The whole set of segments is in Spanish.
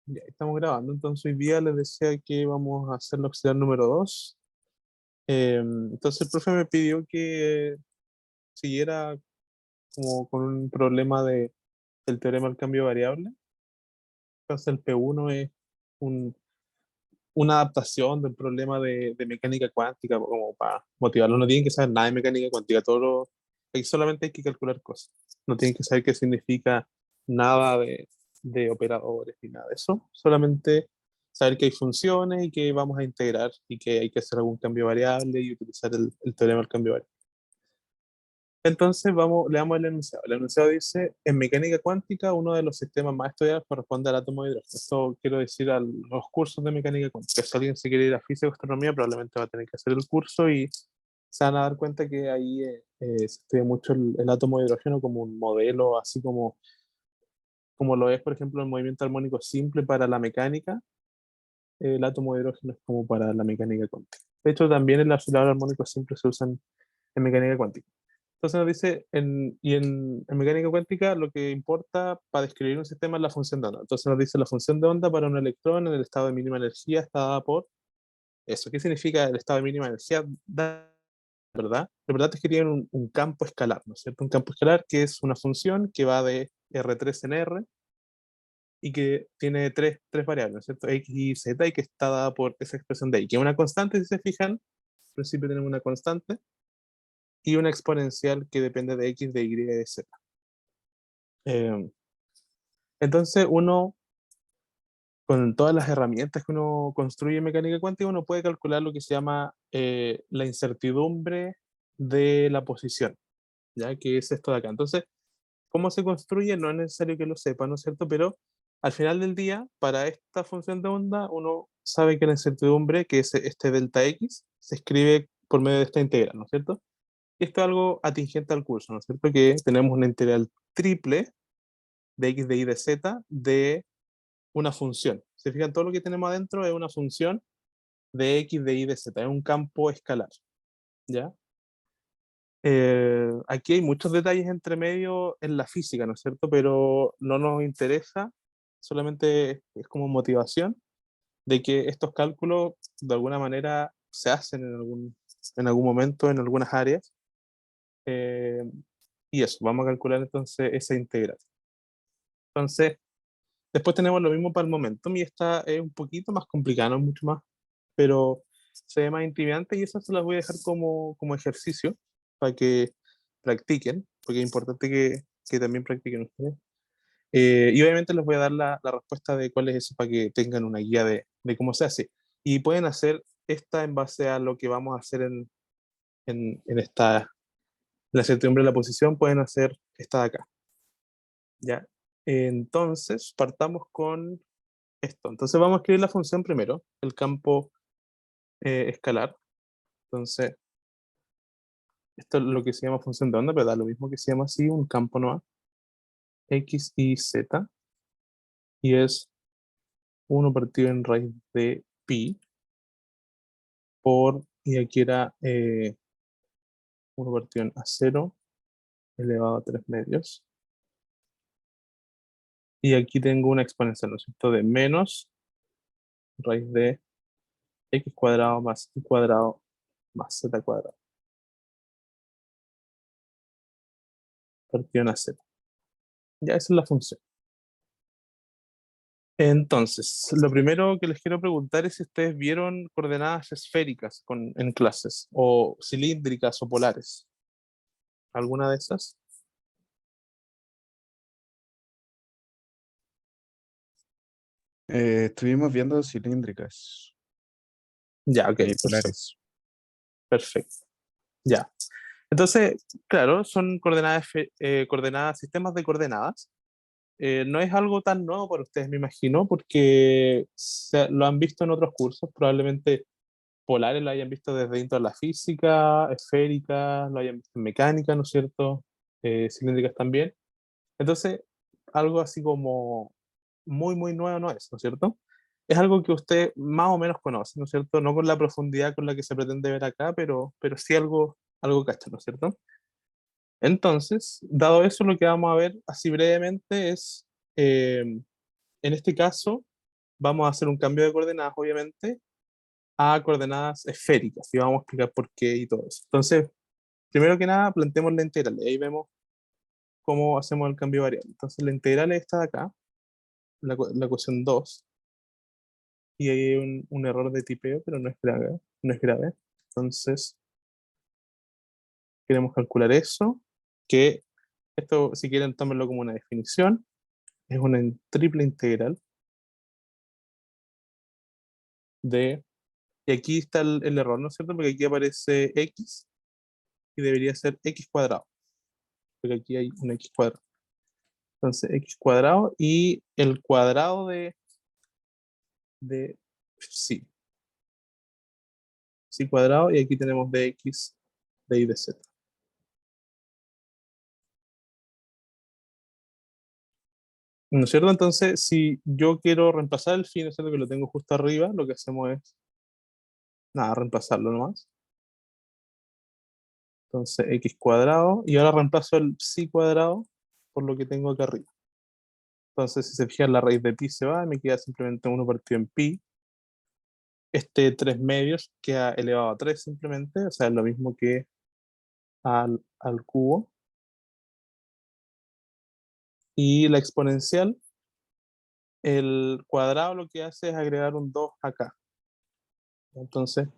Ya estamos grabando, entonces hoy día les decía que vamos a hacer la auxiliar número 2. Entonces el profe me pidió que siguiera como con un problema del teorema del cambio de variable. Entonces el P1 es un- una adaptación del problema de mecánica cuántica, como para motivarlo. No tienen que saber nada de mecánica cuántica, ahí solamente hay que calcular cosas. No tienen que saber qué significa nada de operadores ni nada de eso. Solamente saber que hay funciones y que vamos a integrar y que hay que hacer algún cambio de variable y utilizar el teorema del cambio de variable. Entonces le damos el enunciado. El enunciado dice, en mecánica cuántica, uno de los sistemas más estudiados corresponde al átomo de hidrógeno. Esto quiero decir a los cursos de mecánica cuántica. Si alguien se quiere ir a física o astronomía, probablemente va a tener que hacer el curso y se van a dar cuenta que ahí se estudia mucho el átomo de hidrógeno como un modelo, así como lo es, por ejemplo, el movimiento armónico simple para la mecánica. El átomo de hidrógeno es como para la mecánica cuántica. De hecho, también el acelerador armónico simple se usa en mecánica cuántica. Entonces nos dice, en mecánica cuántica lo que importa para describir un sistema es la función de onda. Entonces nos dice la función de onda para un electrón en el estado de mínima energía está dada por eso. ¿Qué significa el estado de mínima energía? ¿Verdad? La verdad es que tiene un campo escalar, ¿no es cierto? Un campo escalar que es una función que va de R3 en R y que tiene tres variables, ¿no es cierto? X y Z y que está dada por esa expresión de ahí, que es una constante, si se fijan, al principio tenemos una constante y una exponencial que depende de X, de Y y de Z. Eh, entonces uno, con todas las herramientas que uno construye en mecánica cuántica, uno puede calcular lo que se llama la incertidumbre de la posición, ¿ya? Que es esto de acá. Entonces, ¿cómo se construye? No es necesario que lo sepa, ¿no es cierto? Pero al final del día, para esta función de onda, uno sabe que la incertidumbre, que es este delta X, se escribe por medio de esta integral, ¿no es cierto? Y esto es algo atingente al curso, ¿no es cierto? Que tenemos una integral triple de X, de Y, de Z de una función. Se fijan, todo lo que tenemos adentro es una función de X, de Y, de Z, es un campo escalar, ¿ya? Aquí hay muchos detalles entre medio en la física, ¿no es cierto? Pero no nos interesa, solamente es como motivación de que estos cálculos de alguna manera se hacen en algún momento, en algunas áreas. Eh, y eso, vamos a calcular entonces esa integral. Entonces, después tenemos lo mismo para el momentum y esta es un poquito más complicada, no es mucho más, pero se ve más intimidante y eso se las voy a dejar como ejercicio para que practiquen, porque es importante que también practiquen ustedes. Y obviamente les voy a dar la respuesta de cuál es eso para que tengan una guía de cómo se hace. Y pueden hacer esta en base a lo que vamos a hacer en la certidumbre de la posición, pueden hacer esta de acá. ¿Ya? Entonces, partamos con esto. Entonces vamos a escribir la función primero, el campo escalar. Entonces, esto es lo que se llama función de onda, pero da lo mismo que se llama así, un campo no X y Z, y es 1 partido en raíz de pi y aquí era 1 partido en A0 elevado a 3 medios. Y aquí tengo una exponencial, ¿no es cierto? De menos raíz de x cuadrado más y cuadrado más z cuadrado partido en A0. Ya esa es la función. Entonces, lo primero que les quiero preguntar es si ustedes vieron coordenadas esféricas en clases, o cilíndricas o polares. ¿Alguna de esas? Estuvimos viendo cilíndricas Ya, ok, y perfecto, polares. perfecto. Ya. Entonces, claro, son coordenadas, sistemas de coordenadas. No es algo tan nuevo para ustedes, me imagino, porque lo han visto en otros cursos, probablemente polares lo hayan visto desde dentro de la física, esféricas, lo hayan visto en mecánica, ¿no es cierto? Cilíndricas también. Entonces, algo así como muy, muy nuevo no es, ¿no es cierto? Es algo que usted más o menos conoce, ¿no es cierto? No con la profundidad con la que se pretende ver acá, pero sí algo cacho, ¿no es cierto? Entonces, dado eso, lo que vamos a ver así brevemente es, en este caso, vamos a hacer un cambio de coordenadas, obviamente, a coordenadas esféricas, y vamos a explicar por qué y todo eso. Entonces, primero que nada, planteemos la integral, y ahí vemos cómo hacemos el cambio de variable. Entonces, la integral es esta de acá, la ecuación 2, y ahí hay un error de tipeo, pero no es grave, no es grave. Entonces, queremos calcular eso, que esto, si quieren, tómenlo como una definición, es una triple integral de, y aquí está el error, ¿no es cierto? Porque aquí aparece x y debería ser x cuadrado, porque aquí hay un x cuadrado. Entonces, x cuadrado y el cuadrado de sí, sí cuadrado, y aquí tenemos de x, de y de z. ¿No es cierto? Entonces, si yo quiero reemplazar el phi, ¿no es cierto? Que lo tengo justo arriba, lo que hacemos es, nada, reemplazarlo nomás. Entonces, x cuadrado, y ahora reemplazo el psi cuadrado por lo que tengo acá arriba. Entonces, si se fijan, la raíz de pi se va, y me queda simplemente 1 partido en pi. Este 3 medios queda elevado a 3 simplemente, o sea, es lo mismo que al cubo. Y la exponencial, el cuadrado lo que hace es agregar un 2 acá. Entonces,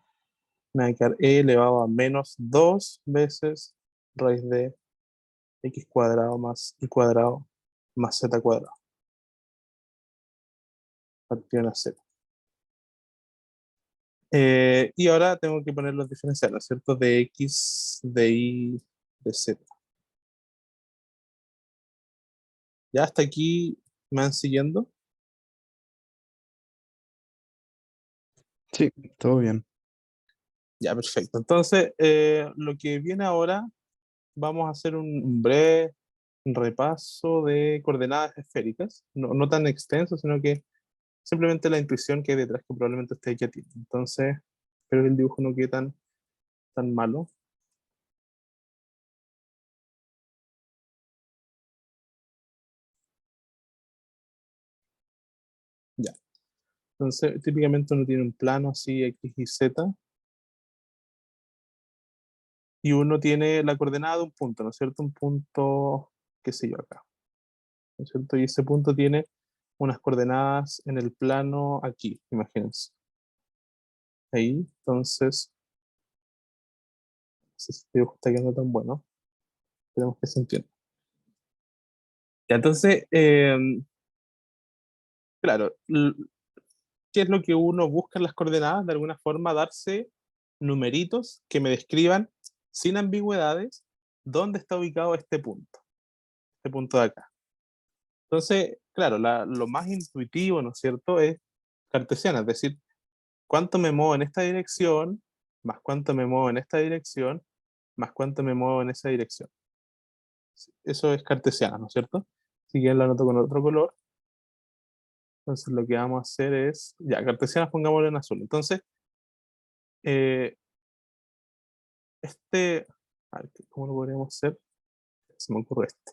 me va a quedar e elevado a menos 2 veces raíz de x cuadrado más y cuadrado más z cuadrado, partido en a z. Y ahora tengo que poner los diferenciales, ¿cierto? De x, de y, de z. Ya hasta aquí me van siguiendo. Sí, todo bien. Ya, perfecto. Entonces, lo que viene ahora, vamos a hacer un breve repaso de coordenadas esféricas, no tan extenso, sino que simplemente la intuición que hay detrás, que probablemente usted ya tiene. Entonces, espero que el dibujo no quede tan malo. Ya. Entonces, típicamente uno tiene un plano así, X y Z, y uno tiene la coordenada de un punto, ¿no es cierto? Un punto, qué sé yo, acá, ¿no es cierto? Y ese punto tiene unas coordenadas en el plano aquí, imagínense. Ahí, entonces, si este dibujo está quedando tan bueno, tenemos que se entienda. Ya, entonces, claro, ¿qué es lo que uno busca en las coordenadas? De alguna forma, darse numeritos que me describan sin ambigüedades dónde está ubicado este punto de acá. Entonces, claro, lo más intuitivo, ¿no es cierto?, es cartesiana, es decir, cuánto me muevo en esta dirección, más cuánto me muevo en esta dirección, más cuánto me muevo en esa dirección. Eso es cartesiana, ¿no es cierto? Si quieren la anoto con otro color. Entonces lo que vamos a hacer es, ya, cartesianas pongámoslo en azul. Entonces, eh, a ver, ¿cómo lo podríamos hacer? Se me ocurre este.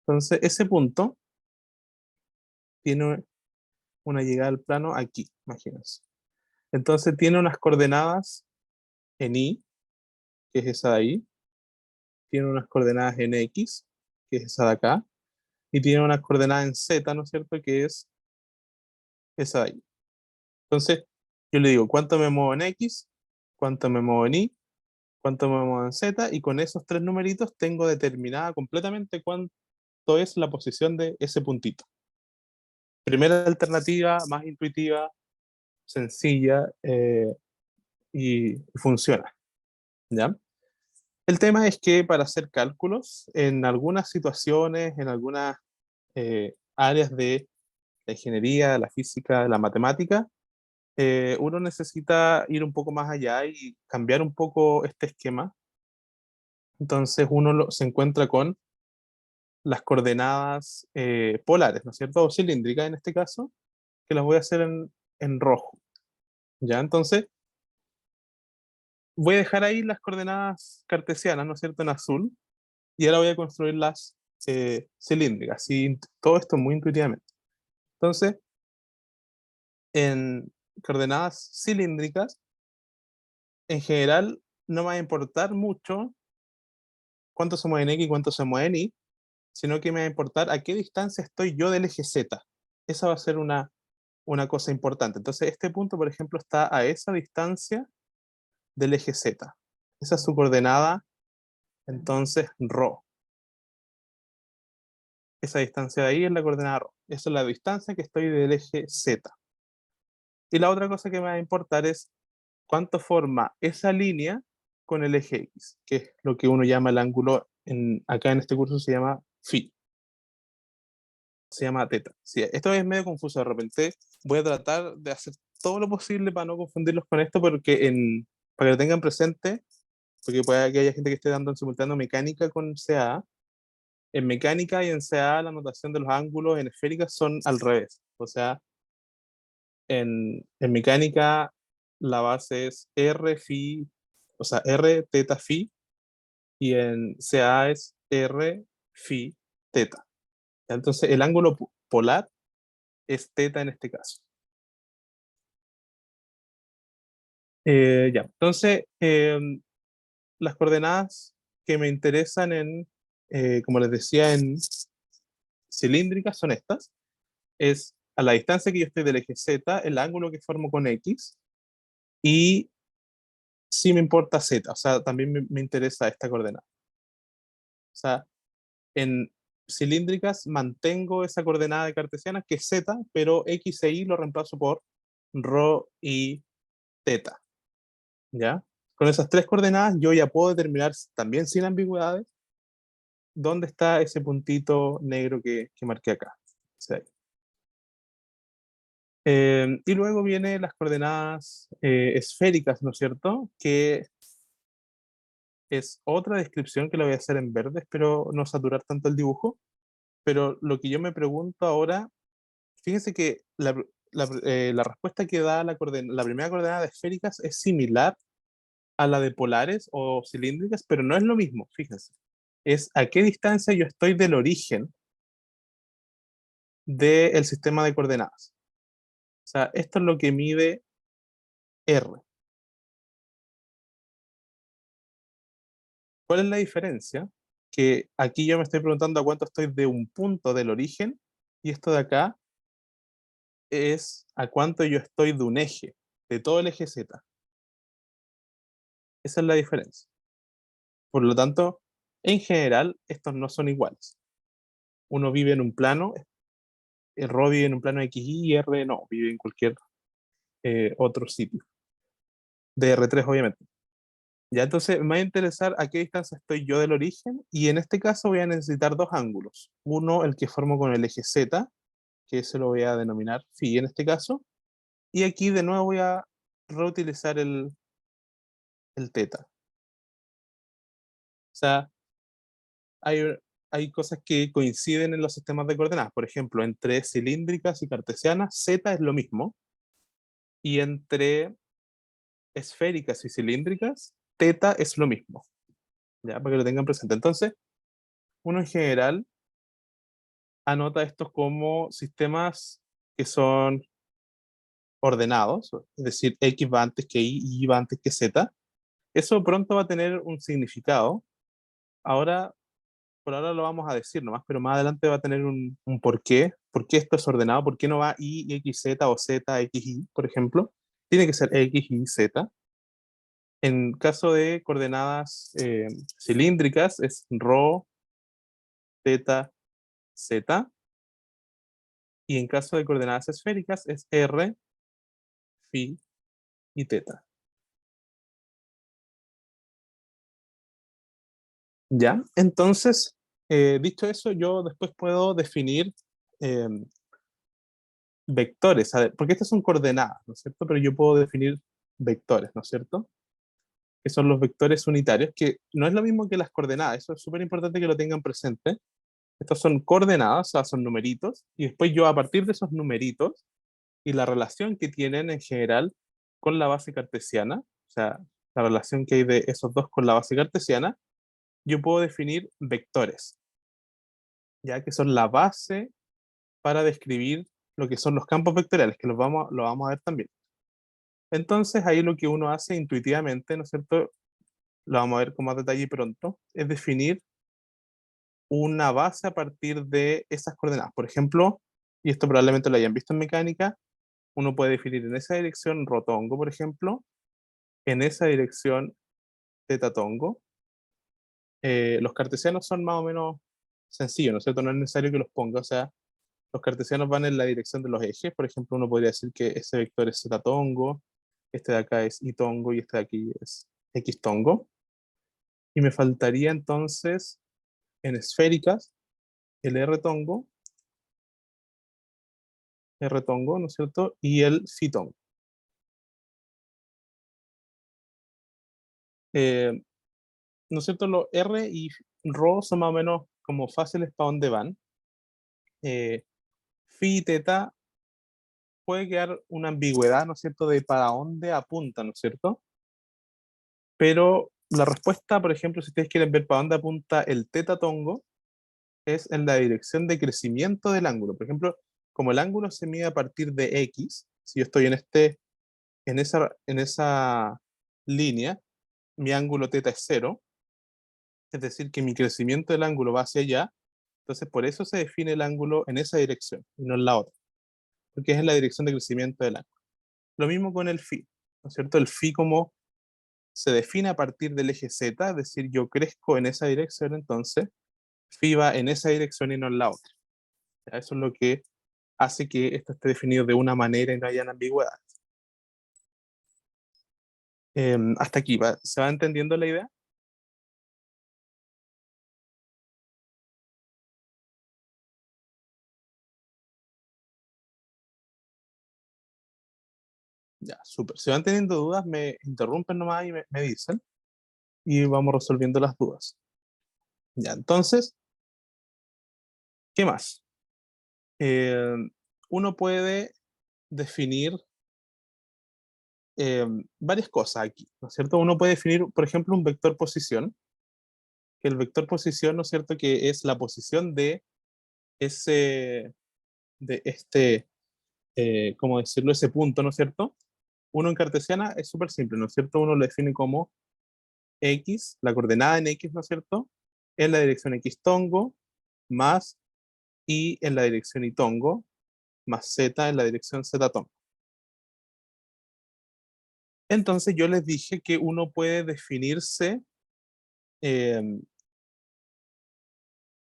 Entonces, ese punto tiene una llegada al plano aquí, imagínense. Entonces tiene unas coordenadas en y, que es esa de ahí, tiene unas coordenadas en x, que es esa de acá, y tiene unas coordenadas en z, ¿no es cierto?, que es esa de ahí. Entonces, yo le digo, ¿cuánto me muevo en x? ¿Cuánto me muevo en y? ¿Cuánto me muevo en z? Y con esos tres numeritos tengo determinada completamente cuánto es la posición de ese puntito. Primera alternativa, más intuitiva, sencilla, y funciona, ¿ya? El tema es que para hacer cálculos, en algunas situaciones, en algunas áreas de la ingeniería, de la física, de la matemática, uno necesita ir un poco más allá y cambiar un poco este esquema. Entonces uno se encuentra con las coordenadas polares, ¿no es cierto? O cilíndricas en este caso, que las voy a hacer en rojo. ¿Ya? Entonces, voy a dejar ahí las coordenadas cartesianas, ¿no es cierto?, en azul, y ahora voy a construir las cilíndricas, y todo esto muy intuitivamente. Entonces, en coordenadas cilíndricas, en general no me va a importar mucho cuánto se mueve en X y cuánto se mueve en Y, sino que me va a importar a qué distancia estoy yo del eje Z. Esa va a ser una cosa importante. Entonces, este punto, por ejemplo, está a esa distancia del eje Z. Esa es su coordenada, entonces, ρ. Esa distancia de ahí es la coordenada ρ. Esa es la distancia que estoy del eje Z. Y la otra cosa que me va a importar es cuánto forma esa línea con el eje X, que es lo que uno llama el ángulo, acá en este curso se llama phi, se llama teta. Sí, esto es medio confuso de repente. Voy a tratar de hacer todo lo posible para no confundirlos con esto, para que lo tengan presente, porque puede que haya gente que esté dando en simultáneo mecánica con CA. En mecánica y en CA la notación de los ángulos en esféricas son al revés. O sea, en mecánica la base es R phi, o sea, R teta phi, y en CA es R phi teta. Entonces el ángulo polar es teta en este caso. Ya, entonces las coordenadas que me interesan como les decía, en cilíndricas son estas. Es a la distancia que yo estoy del eje Z, el ángulo que formo con X, y sí me importa Z, o sea, también me interesa esta coordenada. O sea, en cilíndricas mantengo esa coordenada de cartesiana que es Z, pero X e Y lo reemplazo por ρ y teta. ¿Ya? Con esas tres coordenadas yo ya puedo determinar también sin ambigüedades dónde está ese puntito negro que marqué acá. O sea, y luego vienen las coordenadas esféricas, ¿no es cierto? Que es otra descripción que la voy a hacer en verde, espero no saturar tanto el dibujo. Pero lo que yo me pregunto ahora, fíjense que la respuesta que da la primera coordenada de esféricas es similar a la de polares o cilíndricas, pero no es lo mismo, fíjense. Es a qué distancia yo estoy del origen del sistema de coordenadas. O sea, esto es lo que mide R. ¿Cuál es la diferencia? Que aquí yo me estoy preguntando a cuánto estoy de un punto del origen, y esto de acá es a cuánto yo estoy de un eje, de todo el eje Z. Esa es la diferencia. Por lo tanto, en general, estos no son iguales. Uno vive en un plano, el ρ vive en un plano XY y R no, vive en cualquier otro sitio. De R3, obviamente. Ya, entonces me va a interesar a qué distancia estoy yo del origen, y en este caso voy a necesitar dos ángulos. Uno, el que formo con el eje Z, que se lo voy a denominar phi en este caso, y aquí de nuevo voy a reutilizar el teta. O sea, hay, hay cosas que coinciden en los sistemas de coordenadas. Por ejemplo, entre cilíndricas y cartesianas, Z es lo mismo, y entre esféricas y cilíndricas, teta es lo mismo. Ya, para que lo tengan presente. Entonces, uno en general anota estos como sistemas que son ordenados, es decir, X va antes que Y va antes que Z. Eso pronto va a tener un significado. Ahora, por ahora lo vamos a decir nomás, pero más adelante va a tener un por qué esto es ordenado, por qué no va Y, X, Z o Z, X, Y, por ejemplo. Tiene que ser X, Y, Z. En caso de coordenadas cilíndricas es ρ, teta, Z. Y en caso de coordenadas esféricas es R, phi y teta. ¿Ya? Entonces, dicho eso, yo después puedo definir eh, vectores, porque estas son coordenadas, ¿no es cierto? Pero yo puedo definir vectores, ¿no es cierto? Que son los vectores unitarios, que no es lo mismo que las coordenadas, eso es súper importante que lo tengan presente. Estos son coordenadas, o sea, son numeritos, y después yo a partir de esos numeritos y la relación que tienen en general con la base cartesiana, o sea, la relación que hay de esos dos con la base cartesiana, yo puedo definir vectores, ya que son la base para describir lo que son los campos vectoriales, que lo vamos a ver también. Entonces, ahí lo que uno hace intuitivamente, ¿no es cierto? Lo vamos a ver con más detalle pronto, es definir una base a partir de esas coordenadas. Por ejemplo, y esto probablemente lo hayan visto en mecánica, uno puede definir en esa dirección rotongo, por ejemplo, en esa dirección tetatongo. Los cartesianos son más o menos sencillos, ¿no es cierto? No es necesario que los ponga, o sea, los cartesianos van en la dirección de los ejes. Por ejemplo, uno podría decir que ese vector es ztongo, este de acá es y-tongo y este de aquí es x-tongo. Y me faltaría entonces en esféricas el r-tongo, ¿no es cierto? Y el phi-tongo. Eh, ¿No es cierto? Los R y Rho son más o menos como fáciles para dónde van. Phi y teta puede quedar una ambigüedad, ¿no es cierto?, de para dónde apunta, ¿no es cierto? Pero la respuesta, por ejemplo, si ustedes quieren ver para dónde apunta el teta tongo, es en la dirección de crecimiento del ángulo. Por ejemplo, como el ángulo se mide a partir de X, si yo estoy en esa línea, mi ángulo teta es 0, es decir, que mi crecimiento del ángulo va hacia allá, entonces por eso se define el ángulo en esa dirección y no en la otra, porque es en la dirección de crecimiento del ángulo. Lo mismo con el phi, ¿no es cierto? El phi como se define a partir del eje Z, es decir, yo crezco en esa dirección, entonces phi va en esa dirección y no en la otra. ¿Ya? Eso es lo que hace que esto esté definido de una manera y no haya ambigüedad. Hasta aquí, ¿se va entendiendo la idea? Ya, súper. Si van teniendo dudas, me interrumpen nomás y me dicen, y vamos resolviendo las dudas. Ya, entonces, ¿qué más? Eh, Uno puede definir varias cosas aquí, ¿no es cierto? Uno puede definir, por ejemplo, un vector posición, que el vector posición, ¿no es cierto?, que es la posición de ese, de este, ¿cómo decirlo?, ese punto, ¿no es cierto? Uno en cartesiana es súper simple, ¿no es cierto? Uno lo define como x, la coordenada en x, ¿no es cierto?, en la dirección x tongo, más y en la dirección y tongo, más z en la dirección z tongo. Entonces yo les dije que uno puede definirse eh,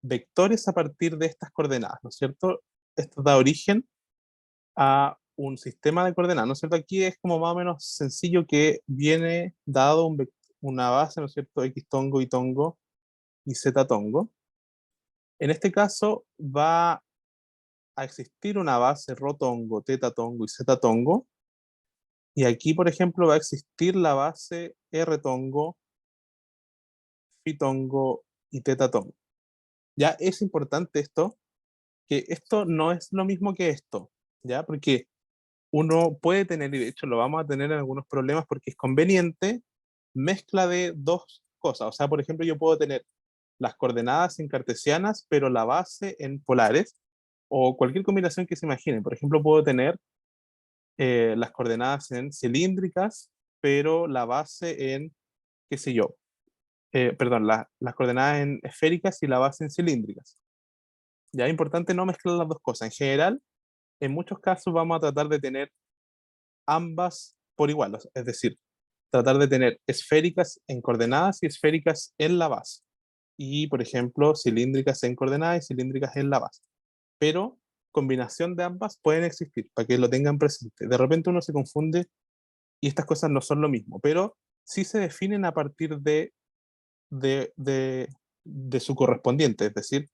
vectores a partir de estas coordenadas, ¿no es cierto? Esto da origen a un sistema de coordenadas, ¿no es cierto? Aquí es como más o menos sencillo que viene dado una base, ¿no es cierto? X tongo, Y tongo y Z tongo. En este caso va a existir una base rho tongo, teta tongo y Z tongo. Y aquí, por ejemplo, va a existir la base R tongo, Phi tongo y teta tongo. Ya es importante esto, que esto no es lo mismo que esto, ¿ya? Porque uno puede tener, y de hecho lo vamos a tener en algunos problemas porque es conveniente, mezcla de dos cosas. O sea, por ejemplo, yo puedo tener las coordenadas en cartesianas, pero la base en polares, o cualquier combinación que se imagine. Por ejemplo, puedo tener las coordenadas en cilíndricas, pero la base en, qué sé yo, perdón, las coordenadas en esféricas y la base en cilíndricas. Ya es importante no mezclar las dos cosas. En general, en muchos casos vamos a tratar de tener ambas por igual, es decir, tratar de tener esféricas en coordenadas y esféricas en la base. Y, por ejemplo, cilíndricas en coordenadas y cilíndricas en la base. Pero combinación de ambas pueden existir, para que lo tengan presente. De repente uno se confunde y estas cosas no son lo mismo, pero sí se definen a partir de, de, de su correspondiente, es decir,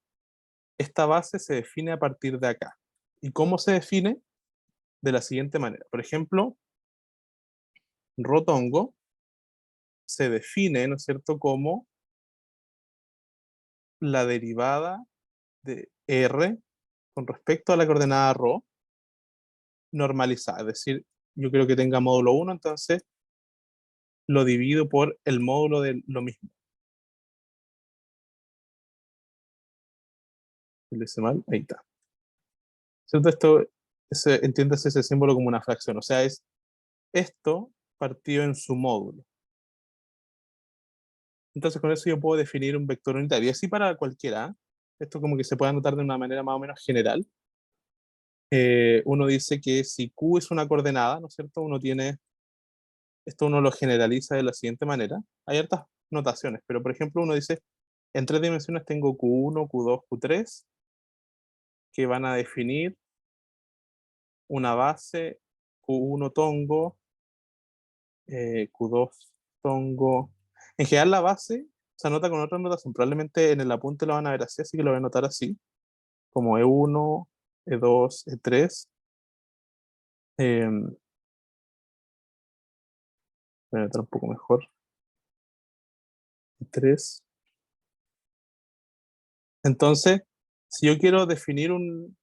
esta base se define a partir de acá. ¿Y cómo se define? De la siguiente manera. Por ejemplo, rotongo se define, ¿no es cierto?, como la derivada de r con respecto a la coordenada ρ normalizada. Es decir, yo creo que tenga módulo 1, entonces lo divido por el módulo de lo mismo. Lo hice mal, ahí está. ¿Cierto? Esto entiéndase ese símbolo como una fracción, o sea, es esto partido en su módulo. Entonces con eso yo puedo definir un vector unitario, y así para cualquiera. ¿Eh? Esto como que se puede anotar de una manera más o menos general. Uno dice que si Q es una coordenada, ¿no es cierto? Esto uno lo generaliza de la siguiente manera. Hay hartas notaciones, pero por ejemplo uno dice, en 3 dimensiones tengo Q1, Q2, Q3, que van a definir una base Q1 tongo, Q2 tongo. En general la base se anota con otra notación, probablemente en el apunte lo van a ver así, así que lo voy a anotar así, como E1, E2, E3. Voy a anotar un poco mejor. E3. Entonces, si yo quiero definir un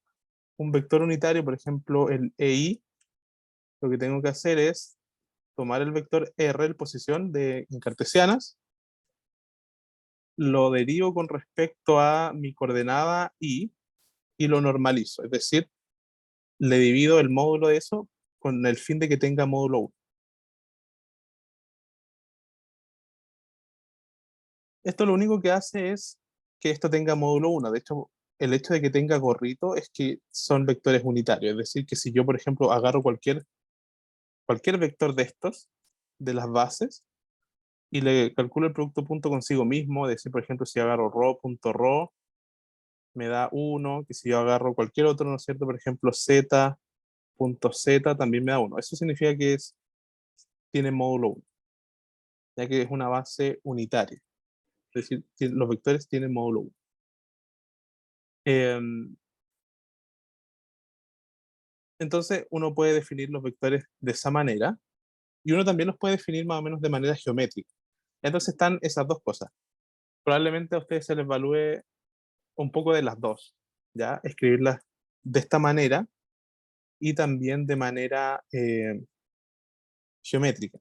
vector unitario, por ejemplo, el EI, lo que tengo que hacer es tomar el vector R en posición en cartesianas, lo derivo con respecto a mi coordenada I y lo normalizo. Es decir, le divido el módulo de eso con el fin de que tenga módulo 1. Esto lo único que hace es que esto tenga módulo 1. De hecho, el hecho de que tenga gorrito es que son vectores unitarios. Es decir, que si yo, por ejemplo, agarro cualquier vector de estos, de las bases, y le calculo el producto punto consigo mismo, es decir, por ejemplo, si agarro rho.rho, me da 1, que si yo agarro cualquier otro, ¿no es cierto? Por ejemplo, z.z también me da 1. Eso significa que tiene módulo 1, ya que es una base unitaria. Es decir, los vectores tienen módulo 1. Entonces, uno puede definir los vectores de esa manera, y uno también los puede definir más o menos de manera geométrica. Entonces están esas dos cosas. Probablemente a ustedes se les evalúe un poco de las dos, ¿ya? Escribirlas de esta manera y también de manera geométrica.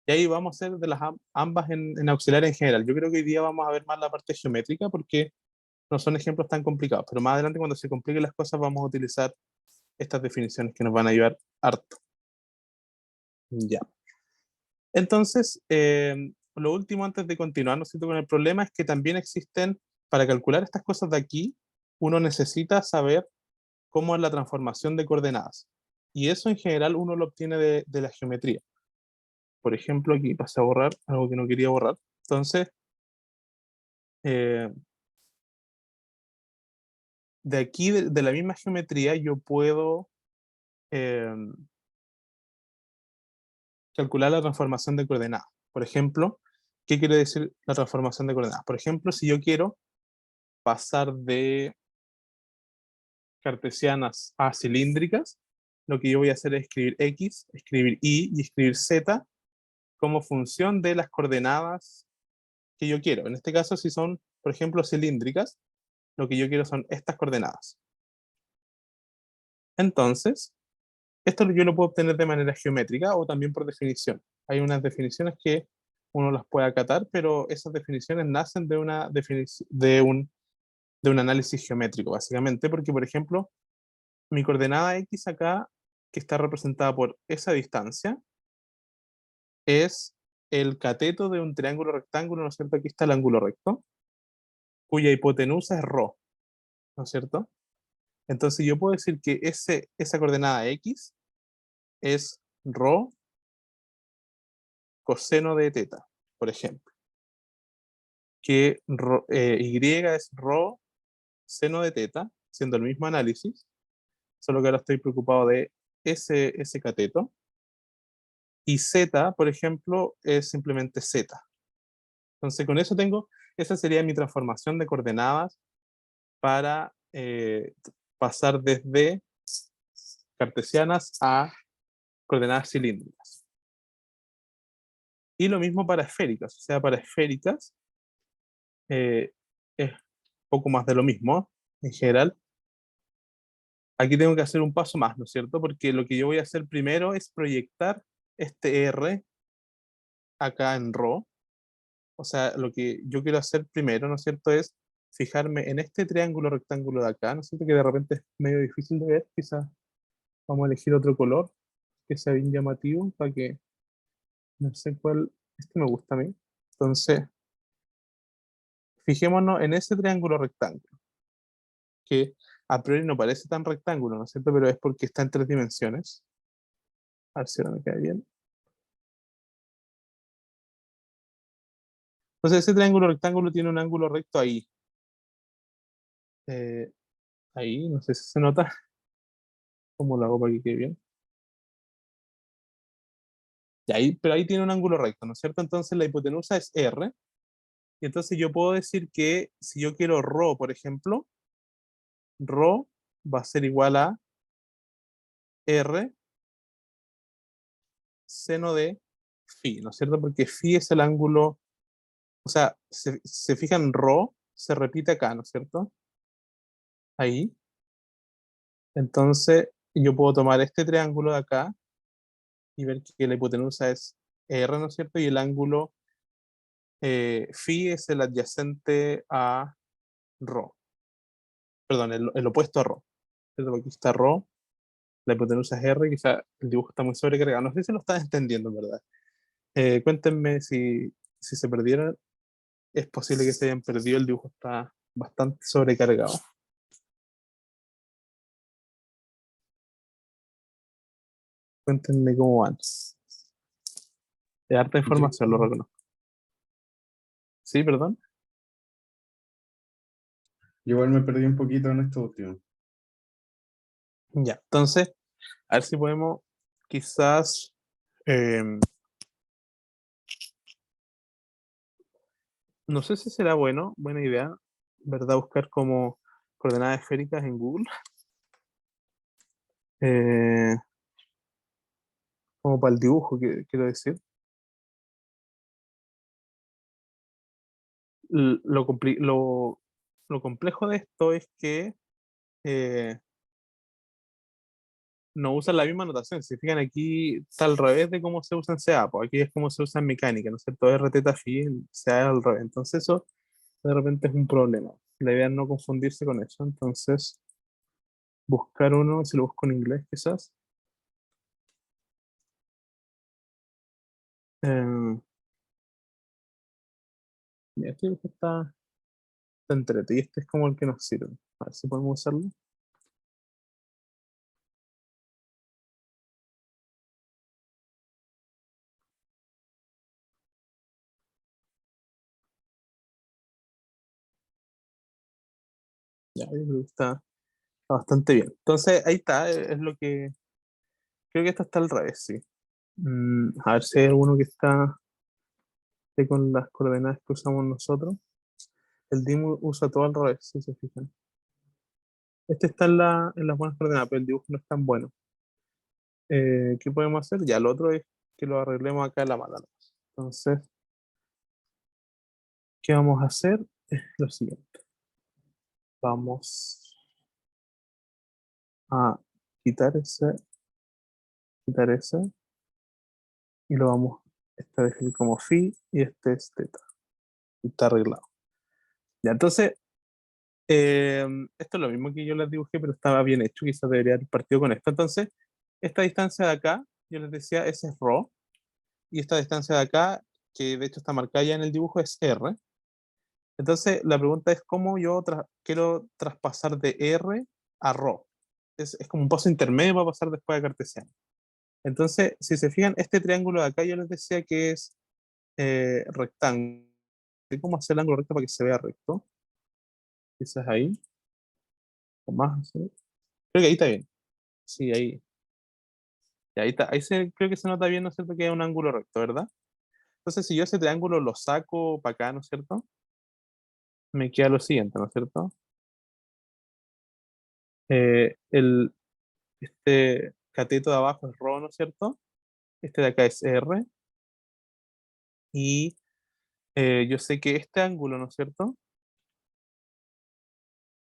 Y ahí vamos a hacer de las ambas en auxiliar en general. Yo creo que hoy día vamos a ver más la parte geométrica porque no son ejemplos tan complicados, pero más adelante cuando se compliquen las cosas vamos a utilizar estas definiciones que nos van a ayudar harto. Ya. Entonces, lo último antes de continuar, ¿no es cierto?, con el problema es que también existen, para calcular estas cosas de aquí, uno necesita saber cómo es la transformación de coordenadas. Y eso en general uno lo obtiene de la geometría. Por ejemplo, aquí pasé a borrar algo que no quería borrar. Entonces, eh, de aquí, de la misma geometría, yo puedo eh, calcular la transformación de coordenadas. Por ejemplo, ¿qué quiere decir la transformación de coordenadas? Por ejemplo, si yo quiero pasar de cartesianas a cilíndricas, lo que yo voy a hacer es escribir X, escribir Y y escribir Z como función de las coordenadas que yo quiero. En este caso, si son, por ejemplo, cilíndricas, lo que yo quiero son estas coordenadas. Entonces, esto yo lo puedo obtener de manera geométrica o también por definición. Hay unas definiciones que uno las puede acatar, pero esas definiciones nacen de un análisis geométrico, básicamente, porque, por ejemplo, mi coordenada X acá, que está representada por esa distancia, es el cateto de un triángulo rectángulo, ¿no es cierto? Aquí está el ángulo recto, cuya hipotenusa es ρ, ¿no es cierto? Entonces yo puedo decir que esa coordenada X es ρ coseno de teta, por ejemplo. Que Y es ρ seno de teta, siendo el mismo análisis, solo que ahora estoy preocupado de ese cateto. Y z, por ejemplo, es simplemente z. Entonces con eso esa sería mi transformación de coordenadas para pasar desde cartesianas a coordenadas cilíndricas. Y lo mismo para esféricas, o sea, para esféricas es poco más de lo mismo en general. Aquí tengo que hacer un paso más, ¿no es cierto? Porque lo que yo voy a hacer primero es proyectar este R acá en ρ. O sea, lo que yo quiero hacer primero, ¿no es cierto?, es fijarme en este triángulo rectángulo de acá, ¿no es cierto?, que de repente es medio difícil de ver, quizás Vamos a elegir otro color que sea bien llamativo para que, no sé cuál, este me gusta a mí. Entonces, fijémonos en ese triángulo rectángulo, que a priori no parece tan rectángulo, ¿no es cierto? Pero es porque está en 3 dimensiones. A ver si ahora me queda bien. Entonces, ese triángulo rectángulo tiene un ángulo recto ahí. Eh, ahí, no sé si se nota. ¿Cómo lo hago para que quede bien? Y ahí, pero ahí tiene un ángulo recto, ¿no es cierto? Entonces la hipotenusa es R. Y entonces yo puedo decir que si yo quiero ρ, por ejemplo, ρ va a ser igual a R seno de phi, ¿no es cierto? Porque phi es el ángulo, o sea, se fijan, ρ se repite acá, ¿no es cierto? Ahí. Entonces yo puedo tomar este triángulo de acá y ver que la hipotenusa es R, ¿no es cierto? Y el ángulo phi es el adyacente a ρ. Perdón, el opuesto a ρ. ¿Cierto? Porque aquí está ρ, la hipotenusa es R, quizá el dibujo está muy sobrecargado. No sé si lo estás entendiendo, en verdad. Cuéntenme si se perdieron. Es posible que se hayan perdido, el dibujo está bastante sobrecargado. Cuéntenme cómo van. De harta Sí, información, lo reconozco. Sí, perdón. yo igual me perdí un poquito en esto último. Ya, entonces, a ver si podemos quizás, eh, no sé si será buena idea, ¿verdad? Buscar como coordenadas esféricas en Google, eh, como para el dibujo, quiero decir. Lo complejo de esto es que eh, no usan la misma notación. Si se fijan aquí, está al revés de cómo se usa en CA, pues aquí es como se usa en mecánica, ¿no es cierto? R teta phi, en CA es al revés. Entonces eso de repente es un problema. La idea es no confundirse con eso. Entonces, buscar uno, si lo busco en inglés quizás. Eh, mira, este dibujo está entrete y este es como el que nos sirve. A ver si podemos usarlo. Ya, yo creo que está bastante bien. Entonces, ahí está, es lo que... Creo que esto está al revés, sí. A ver si hay alguno que esté con las coordenadas que usamos nosotros. El DIM usa todo al revés, si se fijan. Este está en las buenas coordenadas, pero el dibujo no es tan bueno. ¿Qué podemos hacer? Ya, lo otro es que lo arreglemos acá en la mala. Entonces, ¿qué vamos a hacer? Es lo siguiente. Vamos a quitar ese, y lo vamos a definir como phi y este es teta. Y está arreglado. Ya, entonces, esto es lo mismo que yo les dibujé, pero estaba bien hecho. Quizás debería haber partido con esto. Entonces, esta distancia de acá, yo les decía, ese es ρ. Y esta distancia de acá, que de hecho está marcada ya en el dibujo, es R. Entonces, la pregunta es cómo yo quiero traspasar de R a ρ. Es como un paso intermedio para pasar después a cartesiano. Entonces, si se fijan, este triángulo de acá yo les decía que es rectángulo. ¿Cómo hacer el ángulo recto para que se vea recto? Quizás ahí, o más, así. Creo que ahí está bien. Sí, ahí. Y ahí está. Creo que se nota bien, ¿no es cierto? Que es un ángulo recto, ¿verdad? Entonces, si yo ese triángulo lo saco para acá, ¿no es cierto? Me queda lo siguiente, ¿no es cierto? Eh, el, este cateto de abajo es ρ, ¿no es cierto? Este de acá es R. Y yo sé que este ángulo, ¿no es cierto?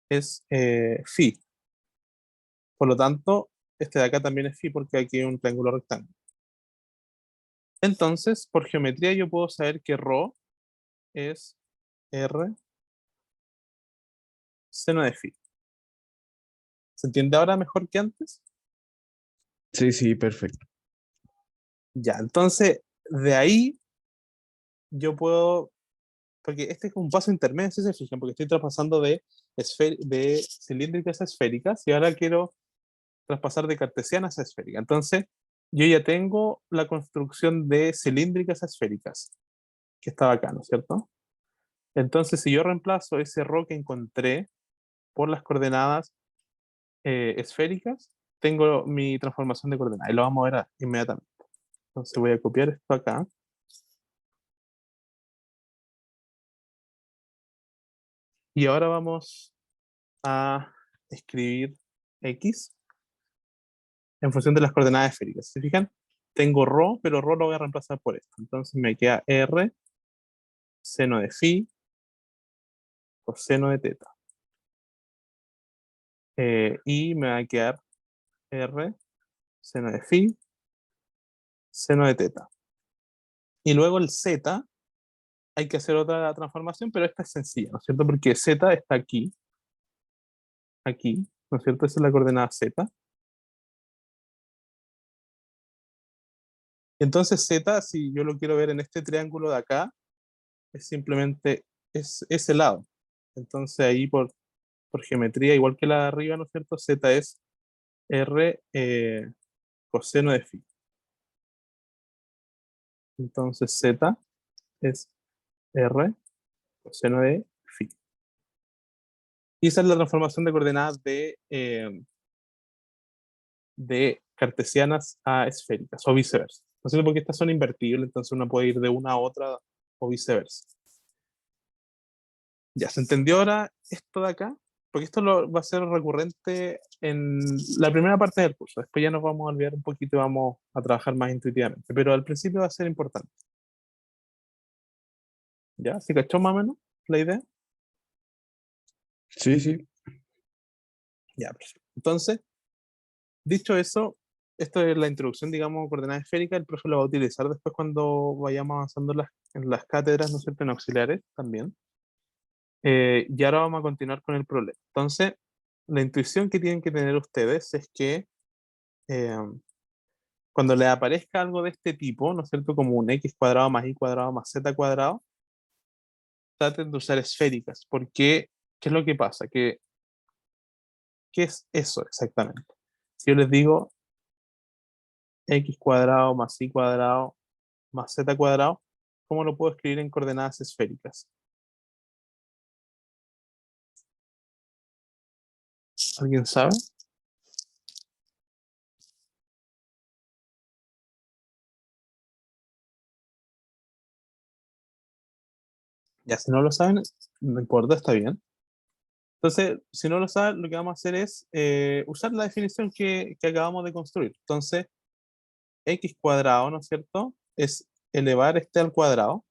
Es phi. Por lo tanto, este de acá también es phi porque aquí hay un triángulo rectángulo. Entonces, por geometría yo puedo saber que ρ es R seno de phi. ¿Se entiende ahora mejor que antes? Sí, sí, perfecto. Ya, entonces, de ahí yo puedo, porque este es un paso intermedio, si se fijan, porque estoy traspasando de cilíndricas a esféricas y ahora quiero traspasar de cartesianas a esféricas. Entonces, yo ya tengo la construcción de cilíndricas a esféricas, que está acá, ¿no es cierto? Entonces, si yo reemplazo ese ρ que encontré por las coordenadas esféricas, tengo mi transformación de coordenadas y lo vamos a ver inmediatamente. Entonces voy a copiar esto acá y ahora vamos a escribir x en función de las coordenadas esféricas. ¿Se fijan? Tengo ρ, pero ρ lo voy a reemplazar por esto. Entonces me queda r seno de phi coseno de teta. Y me va a quedar r seno de phi seno de teta. Y luego el z, hay que hacer otra transformación, pero esta es sencilla, ¿no es cierto? Porque z está aquí, ¿no es cierto? Esa es la coordenada z. Entonces z, si yo lo quiero ver en este triángulo de acá, es simplemente es ese lado. Entonces ahí por geometría, igual que la de arriba, ¿no es cierto? Z es r coseno de phi. Entonces z es r coseno de phi. Y esa es la transformación de coordenadas de cartesianas a esféricas o viceversa. ¿No es cierto? Porque estas son invertibles, entonces uno puede ir de una a otra o viceversa. ¿Ya se entendió ahora esto de acá? Porque esto va a ser recurrente en la primera parte del curso. Después ya nos vamos a olvidar un poquito y vamos a trabajar más intuitivamente. Pero al principio va a ser importante. ¿Ya? ¿Se cachó más o menos la idea? Sí, sí. Ya, perfecto. Entonces, dicho eso, esto es la introducción, digamos, a coordenada esférica. El profe lo va a utilizar después cuando vayamos avanzando en las cátedras, ¿no es cierto?, en auxiliares también. Y ahora vamos a continuar con el problema. Entonces, la intuición que tienen que tener ustedes es que eh, cuando les aparezca algo de este tipo, ¿no es cierto? Como un x cuadrado más y cuadrado más z cuadrado, traten de usar esféricas, porque ¿qué es lo que pasa? ¿Qué es eso exactamente? Si yo les digo x cuadrado más y cuadrado más z cuadrado, ¿cómo lo puedo escribir en coordenadas esféricas? ¿Alguien sabe? Ya, si no lo saben, no importa, está bien. Entonces, si no lo saben, lo que vamos a hacer es usar la definición que acabamos de construir. Entonces, x cuadrado, ¿no es cierto? Es elevar este al cuadrado.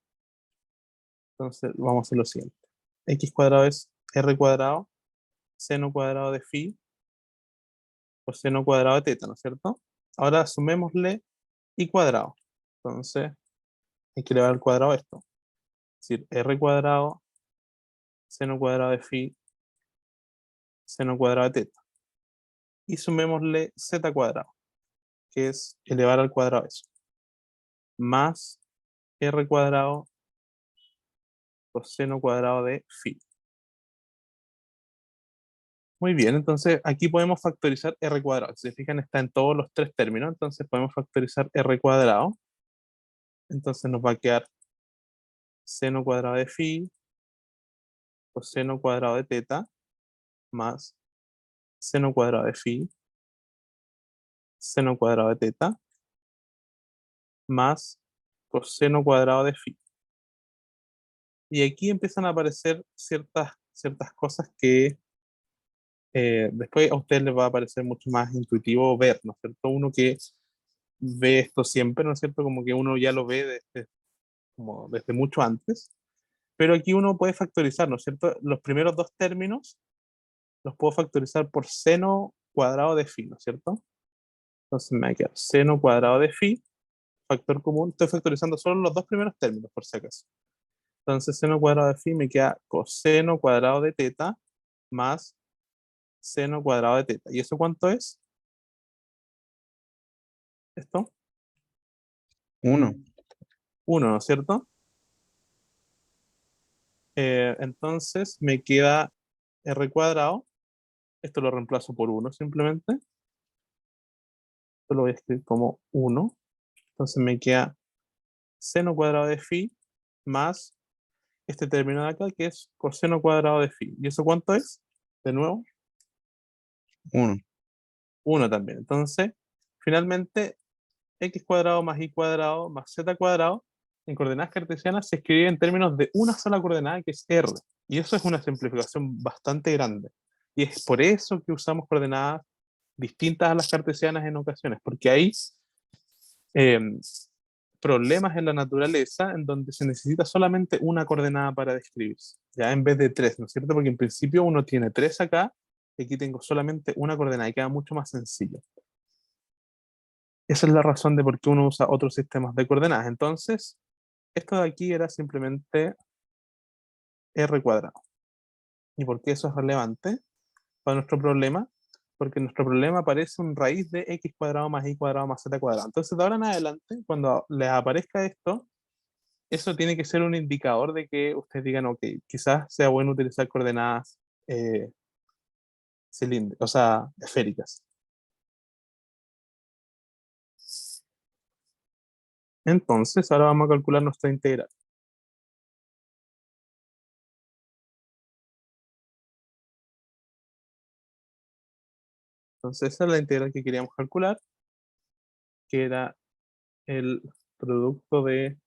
Entonces, vamos a hacer lo siguiente. X cuadrado es r cuadrado, seno cuadrado de phi, por seno cuadrado de teta, ¿no es cierto? Ahora sumémosle y cuadrado. Entonces, hay que elevar al cuadrado esto. Es decir, r cuadrado, seno cuadrado de phi, seno cuadrado de teta. Y sumémosle z cuadrado, que es elevar al cuadrado eso. Más r cuadrado coseno cuadrado de phi. Muy bien, entonces aquí podemos factorizar r cuadrado. Si se fijan, está en todos los tres términos, entonces podemos factorizar r cuadrado. Entonces nos va a quedar seno cuadrado de phi coseno cuadrado de teta más seno cuadrado de phi seno cuadrado de teta más coseno cuadrado de phi. Y aquí empiezan a aparecer ciertas cosas que después a ustedes les va a parecer mucho más intuitivo ver, ¿no es cierto? Uno que ve esto siempre, ¿no es cierto? Como que uno ya lo ve como desde mucho antes, pero aquí uno puede factorizar, ¿no es cierto? Los primeros dos términos los puedo factorizar por seno cuadrado de phi, ¿no es cierto? Entonces me va a quedar seno cuadrado de phi, factor común, estoy factorizando solo los dos primeros términos, por si acaso. Entonces seno cuadrado de phi me queda coseno cuadrado de teta más seno cuadrado de teta. ¿Y eso cuánto es? esto, 1. 1, ¿no es cierto? Entonces me queda r cuadrado, esto lo reemplazo por 1 simplemente, esto lo voy a escribir como 1, entonces me queda seno cuadrado de phi más este término de acá que es coseno cuadrado de phi. ¿Y eso cuánto es? De nuevo, 1. 1 también. Entonces, finalmente, x cuadrado más y cuadrado más z cuadrado en coordenadas cartesianas se escribe en términos de una sola coordenada que es r. Y eso es una simplificación bastante grande. Y es por eso que usamos coordenadas distintas a las cartesianas en ocasiones, porque hay eh, problemas en la naturaleza en donde se necesita solamente una coordenada para describirse, ya en vez de tres, ¿no es cierto? Porque en principio uno tiene tres acá, y aquí tengo solamente una coordenada y queda mucho más sencillo. Esa es la razón de por qué uno usa otros sistemas de coordenadas. Entonces, esto de aquí era simplemente r cuadrado. ¿Y por qué eso es relevante para nuestro problema? Porque en nuestro problema aparece un raíz de x cuadrado más y cuadrado más z cuadrado. Entonces, de ahora en adelante, cuando les aparezca esto, eso tiene que ser un indicador de que ustedes digan, ok, quizás sea bueno utilizar coordenadas eh, cilíndricas, o sea, esféricas. Entonces, ahora vamos a calcular nuestra integral. Entonces, esa es la integral que queríamos calcular, que era el producto eh,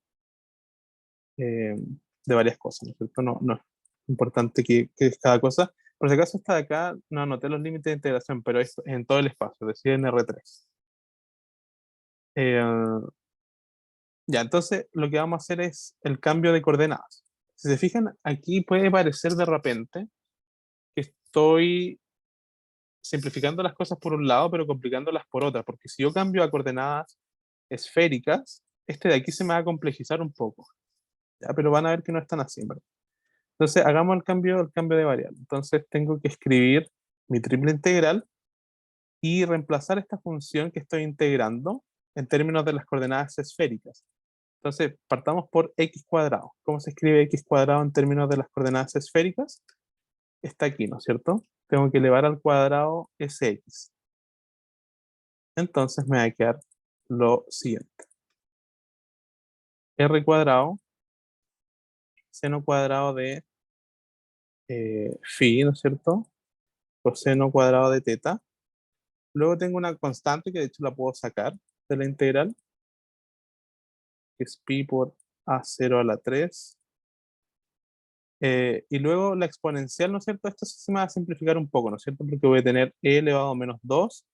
de varias cosas, ¿no es cierto? No es importante que es cada cosa. Por si acaso está de acá, no anoté los límites de integración, pero es en todo el espacio, decía en R3. Ya, entonces lo que vamos a hacer es el cambio de coordenadas. Si se fijan, aquí puede parecer de repente que estoy simplificando las cosas por un lado, pero complicándolas por otra, porque si yo cambio a coordenadas esféricas, este de aquí se me va a complejizar un poco, ¿ya? Pero van a ver que no es tan así, ¿verdad? Entonces, hagamos el cambio de variable. Entonces, tengo que escribir mi triple integral y reemplazar esta función que estoy integrando en términos de las coordenadas esféricas. Entonces, partamos por x cuadrado. ¿Cómo se escribe x cuadrado en términos de las coordenadas esféricas? Está aquí, ¿no es cierto? Tengo que elevar al cuadrado sx. Entonces me va a quedar lo siguiente. R cuadrado, seno cuadrado de phi, ¿no es cierto? Coseno cuadrado de teta. Luego tengo una constante que de hecho la puedo sacar de la integral, que es pi por a0 a la 3. Y luego la exponencial, ¿no es cierto? Esto sí se me va a simplificar un poco, ¿no es cierto? Porque voy a tener e elevado a menos 2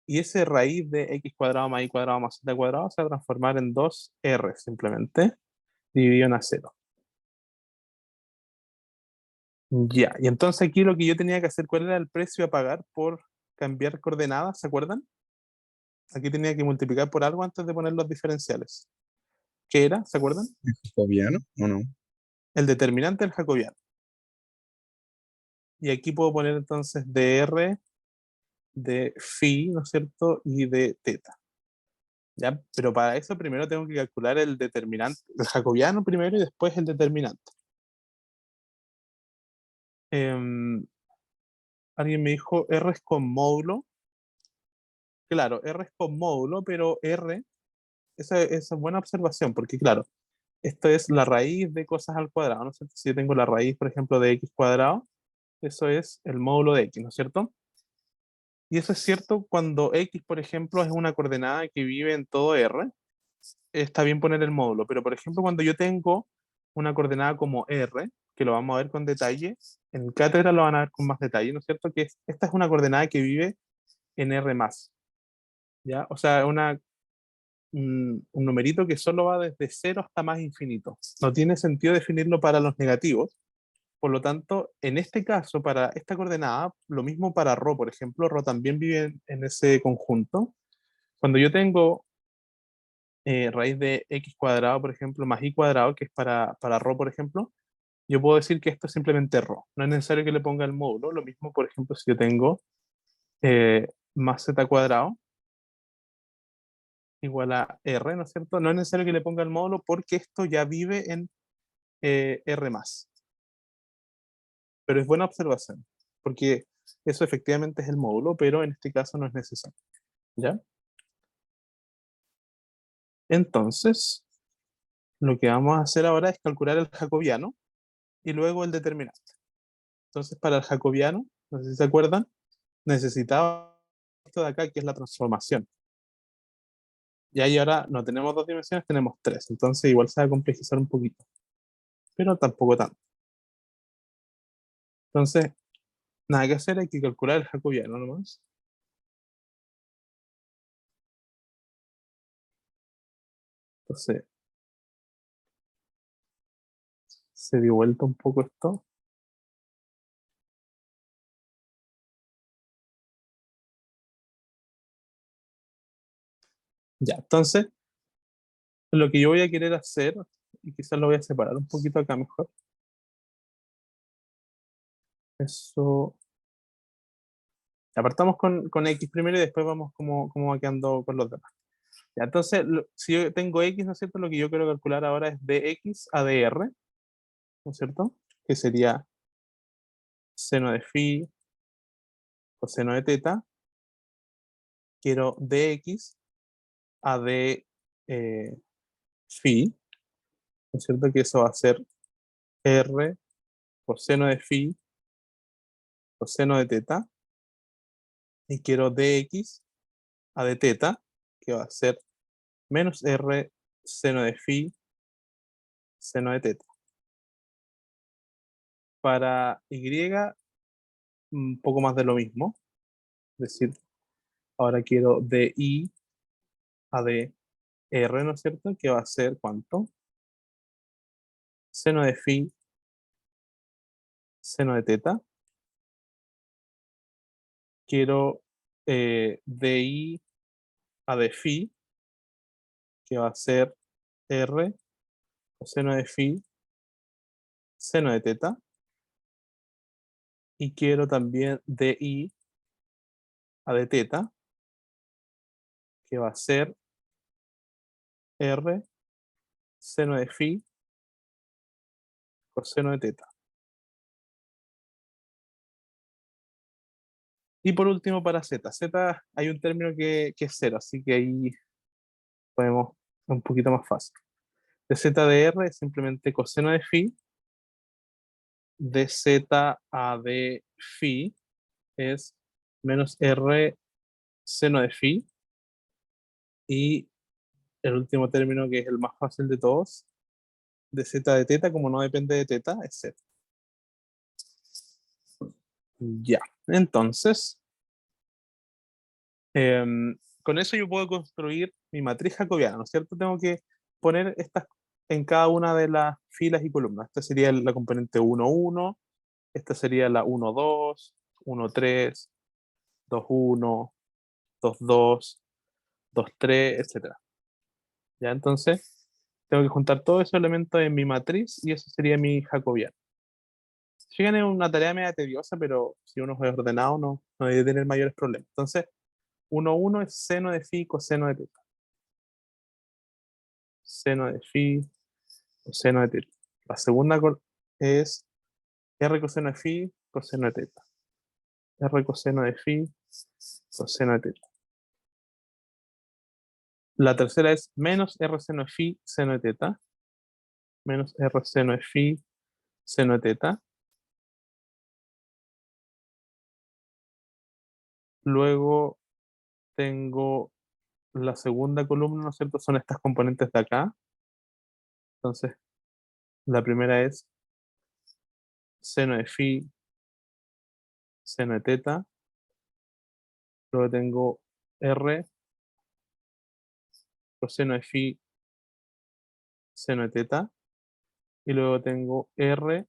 y ese raíz de x cuadrado más y cuadrado más z cuadrado se va a transformar en 2r simplemente, dividido en a0. Ya, y entonces aquí lo que yo tenía que hacer, ¿cuál era el precio a pagar por cambiar coordenadas? ¿Se acuerdan? Aquí tenía que multiplicar por algo antes de poner los diferenciales. ¿Qué era? ¿Se acuerdan? ¿Jacobiano o no? El determinante del jacobiano. Y aquí puedo poner entonces de r, de phi, ¿no es cierto? Y de teta. ¿Ya? Pero para eso primero tengo que calcular el determinante, el jacobiano primero y después el determinante. Em, Alguien me dijo R es con módulo. Claro, R es con módulo, pero R, esa es buena observación, porque claro, esto es la raíz de cosas al cuadrado, ¿no es cierto? Si yo tengo la raíz, por ejemplo, de x cuadrado, eso es el módulo de x, ¿no es cierto? Y eso es cierto cuando x, por ejemplo, es una coordenada que vive en todo R, está bien poner el módulo, pero por ejemplo, cuando yo tengo una coordenada como R, que lo vamos a ver con detalle, en cátedra lo van a ver con más detalle, ¿no es cierto? Que esta es una coordenada que vive en R más, ¿ya? O sea, un numerito que solo va desde cero hasta más infinito. No tiene sentido definirlo para los negativos. Por lo tanto, en este caso, para esta coordenada, lo mismo para ρ, por ejemplo, ρ también vive en ese conjunto. Cuando yo tengo raíz de x cuadrado, por ejemplo, más y cuadrado, que es para ρ, por ejemplo, yo puedo decir que esto es simplemente ρ. No es necesario que le ponga el módulo. Lo mismo, por ejemplo, si yo tengo más z cuadrado, igual a R, ¿no es cierto? No es necesario que le ponga el módulo porque esto ya vive en R más. Pero es buena observación, porque eso efectivamente es el módulo, pero en este caso no es necesario. ¿Ya? Entonces, lo que vamos a hacer ahora es calcular el jacobiano y luego el determinante. Entonces, para el jacobiano, no sé si se acuerdan, necesitaba esto de acá, que es la transformación. Y ahí ahora no tenemos dos dimensiones, tenemos tres. Entonces, igual se va a complejizar un poquito, pero tampoco tanto. Entonces, nada que hacer, hay que calcular el jacobiano nomás. Entonces, se dio vuelta un poco esto. Ya, entonces, lo que yo voy a querer hacer, y quizás lo voy a separar un poquito acá mejor. Eso. Apartamos con X primero y después vamos como va quedando con los demás. Ya, entonces, si yo tengo X, ¿no es cierto? Lo que yo quiero calcular ahora es dx a dr, ¿no es cierto? Que sería seno de phi coseno de teta. Quiero dx a d phi, ¿no es cierto? Que eso va a ser r coseno de phi coseno de teta. Y quiero dx a d teta, que va a ser menos r seno de phi seno de teta. Para y, un poco más de lo mismo. Es decir, ahora quiero di a dr, ¿no es cierto? Que va a ser ¿cuánto? Seno de phi seno de teta. Quiero di a de phi, que va a ser r coseno de phi seno de teta. Y quiero también di a de teta, que va a ser r seno de phi coseno de teta. Y por último para z. Z hay un término que es cero, así que ahí podemos un poquito más fácil. De z de r es simplemente coseno de phi, de z a de phi es menos r seno de phi, y el último término, que es el más fácil de todos, de z de teta, como no depende de teta, es z. Ya, entonces, con eso yo puedo construir mi matriz jacobiana, ¿no es cierto? Tengo que poner estas en cada una de las filas y columnas. Esta sería la componente 1, 1, esta sería la 1, 2, 1, 3, 2, 1, 2, 2, 2, 3, etc. Ya, entonces, tengo que juntar todos esos elementos en mi matriz y eso sería mi jacobiano. Fíjense, es una tarea media tediosa, pero si uno es ordenado no debe tener mayores problemas. Entonces, 1, 1 es seno de phi coseno de teta. Seno de phi coseno de teta. La segunda es r coseno de phi coseno de teta. R coseno de phi coseno de teta. La tercera es menos r seno de phi seno de teta. Menos r seno de phi seno de teta. Luego tengo la segunda columna, ¿no es cierto? Son estas componentes de acá. Entonces, la primera es seno de phi seno de teta. Luego tengo r coseno de phi seno de teta. Y luego tengo r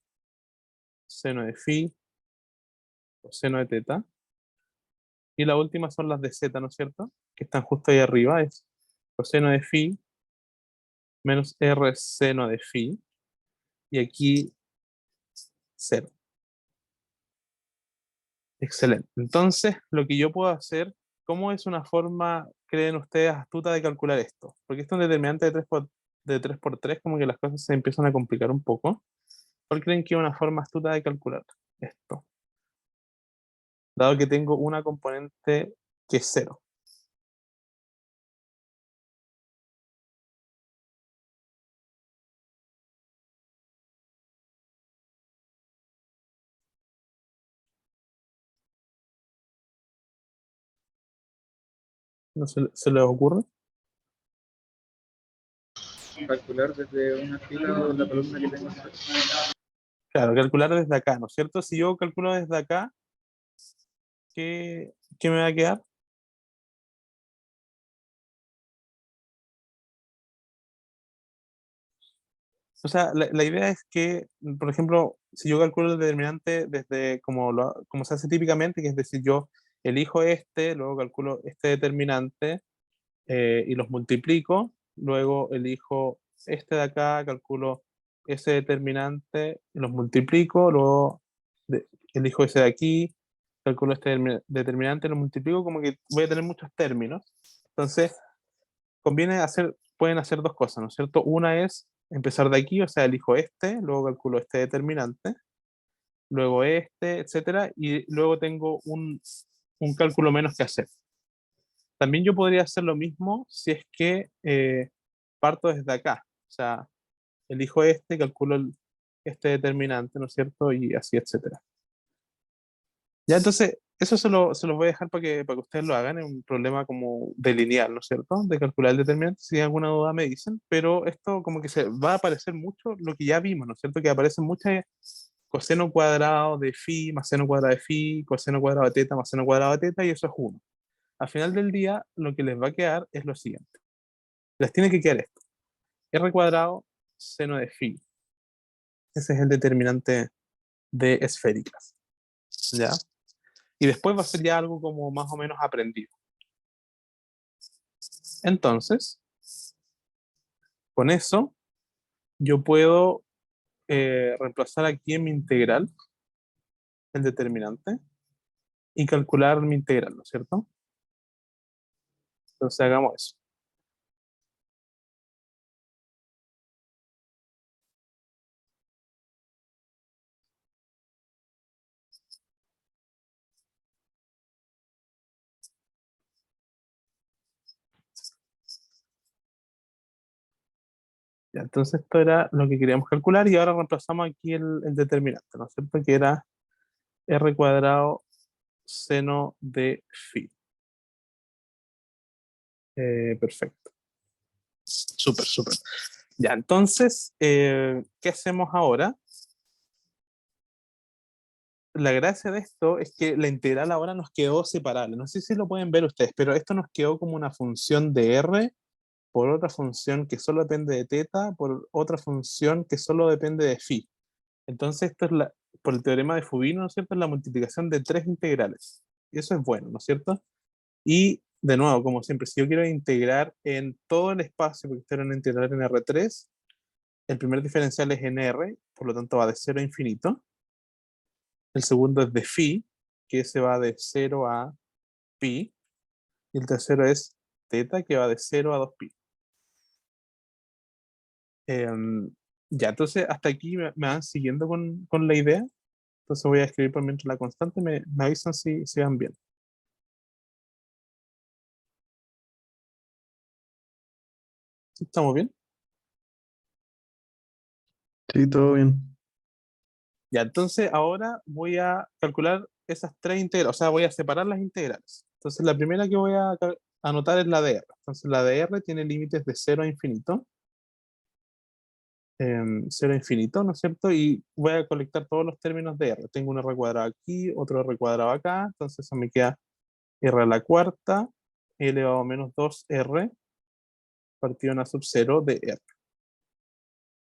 seno de phi coseno de teta. Y la última son las de z, ¿no es cierto? Que están justo ahí arriba. Es coseno de phi menos r seno de phi. Y aquí 0. Excelente. Entonces, lo que yo puedo hacer ¿cómo es una forma, creen ustedes, astuta de calcular esto? Porque esto es un determinante de 3 por 3, como que las cosas se empiezan a complicar un poco. ¿Cuál creen que es una forma astuta de calcular esto? Dado que tengo una componente que es cero. ¿No se les ocurre? Calcular desde una fila o la columna que tengo. Claro, calcular desde acá, ¿no es cierto? Si yo calculo desde acá, ¿qué me va a quedar? O sea, la idea es que, por ejemplo, si yo calculo el determinante desde como se hace típicamente, que es decir, yo elijo este, luego calculo este determinante y los multiplico, luego elijo este de acá, calculo ese determinante y los multiplico, luego elijo ese de aquí, calculo este determinante, lo multiplico, como que voy a tener muchos términos. Entonces, pueden hacer dos cosas, ¿no es cierto? Una es empezar de aquí, o sea, elijo este, luego calculo este determinante, luego este, etcétera, y luego tengo un cálculo menos que hacer. También yo podría hacer lo mismo si es que parto desde acá, o sea, elijo este, calculo este determinante, ¿no es cierto? Y así, etcétera. Ya, entonces, eso se los voy a dejar para que ustedes lo hagan. Es un problema como de lineal, ¿no es cierto? De calcular el determinante. Si hay alguna duda me dicen, pero esto como que se va a aparecer mucho lo que ya vimos, ¿no es cierto? Que aparecen muchas coseno cuadrado de phi más seno cuadrado de phi, coseno cuadrado de teta más seno cuadrado de teta, y eso es 1. Al final del día, lo que les va a quedar es lo siguiente. Les tiene que quedar esto. R cuadrado seno de phi. Ese es el determinante de esféricas. ¿Ya? Y después va a ser ya algo como más o menos aprendido. Entonces, con eso, yo puedo reemplazar aquí en mi integral el determinante y calcular mi integral, ¿no es cierto? Entonces hagamos eso. Ya, entonces esto era lo que queríamos calcular y ahora reemplazamos aquí el determinante, ¿no es cierto? Que era r cuadrado seno de phi. Perfecto. Súper, súper. Ya, entonces, ¿qué hacemos ahora? La gracia de esto es que la integral ahora nos quedó separable. No sé si lo pueden ver ustedes, pero esto nos quedó como una función de r por otra función que solo depende de teta, por otra función que solo depende de phi. Entonces, esto es por el teorema de Fubino, ¿no es cierto? Es la multiplicación de tres integrales. Y eso es bueno, ¿no es cierto? Y, de nuevo, como siempre, si yo quiero integrar en todo el espacio, porque esto era una integral en R3, el primer diferencial es en R, por lo tanto va de 0 a infinito. El segundo es de phi, que se va de 0 a pi. Y el tercero es teta, que va de 0 a 2pi. Ya, entonces hasta aquí me van siguiendo con la idea. Entonces voy a escribir por mientras la constante, me avisan si van bien. ¿Sí estamos bien? Sí, todo bien. Ya, entonces ahora voy a calcular esas tres integrales, o sea, voy a separar las integrales. Entonces la primera que voy a anotar es la de R. Entonces la de R tiene límites de 0 a infinito. 0 a infinito, ¿no es cierto? Y voy a colectar todos los términos de R. Tengo un R cuadrado aquí, otro R cuadrado acá, entonces eso me queda R a la cuarta, elevado a menos 2R, partido en A sub 0 de R.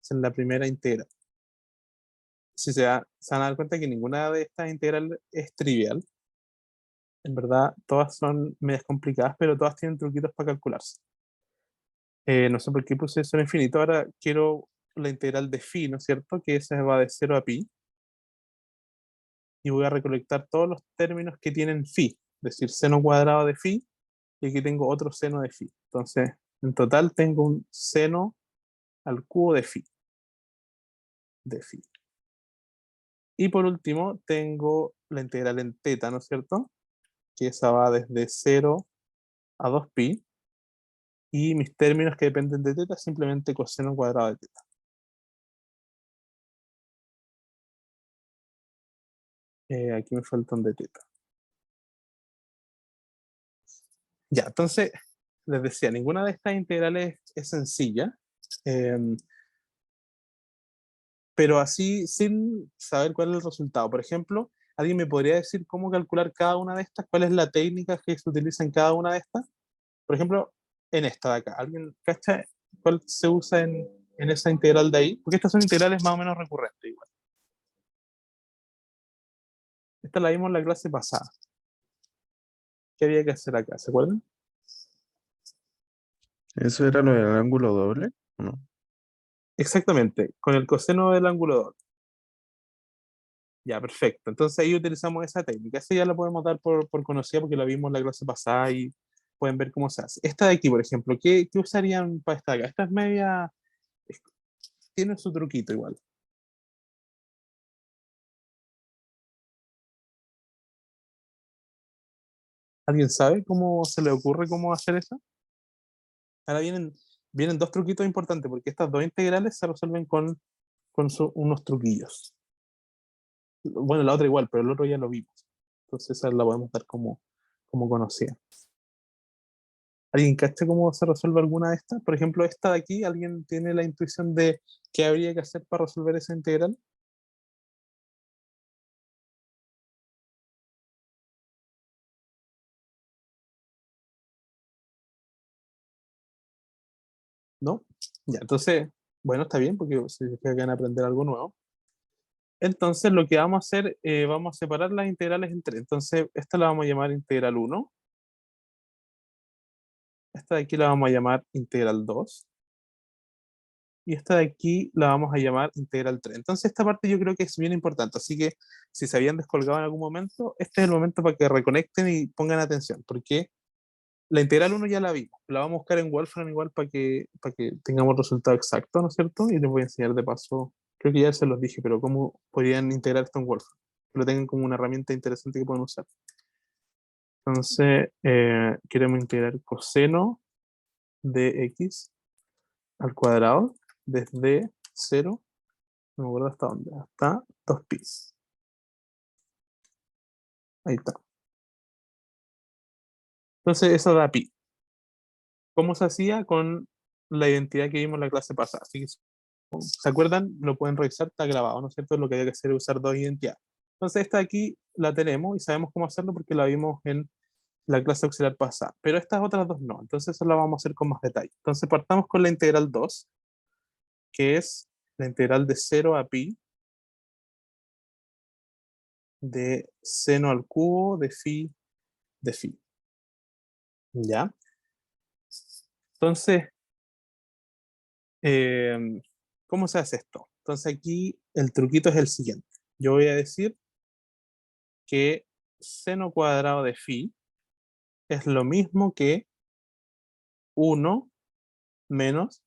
Esa es la primera integral. Si se van a dar cuenta que ninguna de estas integrales es trivial. En verdad, todas son medias complicadas, pero todas tienen truquitos para calcularse. No sé por qué puse eso en infinito. Ahora quiero la integral de phi, ¿no es cierto? Que esa va de 0 a pi. Y voy a recolectar todos los términos que tienen phi. decir seno cuadrado de phi, y aquí tengo otro seno de phi. Entonces, en total tengo un seno al cubo de phi. Y por último, tengo la integral en teta, ¿no es cierto? Que esa va desde 0 a 2pi. Y mis términos que dependen de teta, simplemente coseno cuadrado de teta. Aquí me faltan de teta. Ya, entonces, les decía, ninguna de estas integrales es sencilla. Pero así sin saber cuál es el resultado. Por ejemplo, ¿alguien me podría decir cómo calcular cada una de estas? ¿Cuál es la técnica que se utiliza en cada una de estas? Por ejemplo, en esta de acá. ¿Alguien cacha cuál se usa en esa integral de ahí? Porque estas son integrales más o menos recurrentes igual. Esta la vimos en la clase pasada. ¿Qué había que hacer acá? ¿Se acuerdan? ¿Eso era lo del ángulo doble? ¿O no? Exactamente, con el coseno del ángulo doble. Ya, perfecto. Entonces ahí utilizamos esa técnica. Esa ya la podemos dar por conocida porque la vimos en la clase pasada y pueden ver cómo se hace. Esta de aquí, por ejemplo, ¿qué usarían para esta acá? Esta es media, es- tiene su truquito igual. ¿Alguien sabe cómo se le ocurre cómo hacer eso? Ahora vienen dos truquitos importantes porque estas dos integrales se resuelven con unos truquillos. Bueno, la otra igual, pero el otro ya lo vimos. Entonces esa la podemos dar como conocida. ¿Alguien cacha cómo se resuelve alguna de estas? Por ejemplo, esta de aquí, ¿alguien tiene la intuición de qué habría que hacer para resolver esa integral? ¿No? Ya, entonces, bueno, está bien porque se van a aprender algo nuevo. Entonces, lo que vamos a hacer, vamos a separar las integrales en tres. Entonces, esta la vamos a llamar integral 1. Esta de aquí la vamos a llamar integral 2. Y esta de aquí la vamos a llamar integral 3. Entonces, esta parte yo creo que es bien importante. Así que, si se habían descolgado en algún momento, este es el momento para que reconecten y pongan atención. Porque la integral 1 ya la vimos. La vamos a buscar en Wolfram igual para que tengamos el resultado exacto, ¿no es cierto? Y les voy a enseñar de paso, creo que ya se los dije, pero cómo podrían integrar esto en Wolfram. Que lo tengan como una herramienta interesante que pueden usar. Entonces, queremos integrar coseno de x al cuadrado desde 0, no me acuerdo hasta dónde, hasta 2pi. Ahí está. Entonces, eso da pi. ¿Cómo se hacía? Con la identidad que vimos en la clase pasada. Así que ¿se acuerdan? Lo pueden revisar, está grabado, ¿no es cierto? Lo que hay que hacer es usar dos identidades. Entonces esta de aquí la tenemos y sabemos cómo hacerlo porque la vimos en la clase auxiliar pasada. Pero estas otras dos no, entonces eso la vamos a hacer con más detalle. Entonces partamos con la integral 2, que es la integral de 0 a pi de seno al cubo de phi de phi. ¿Ya? Entonces, eh, ¿cómo se hace esto? Entonces aquí el truquito es el siguiente. Yo voy a decir que seno cuadrado de phi es lo mismo que 1 menos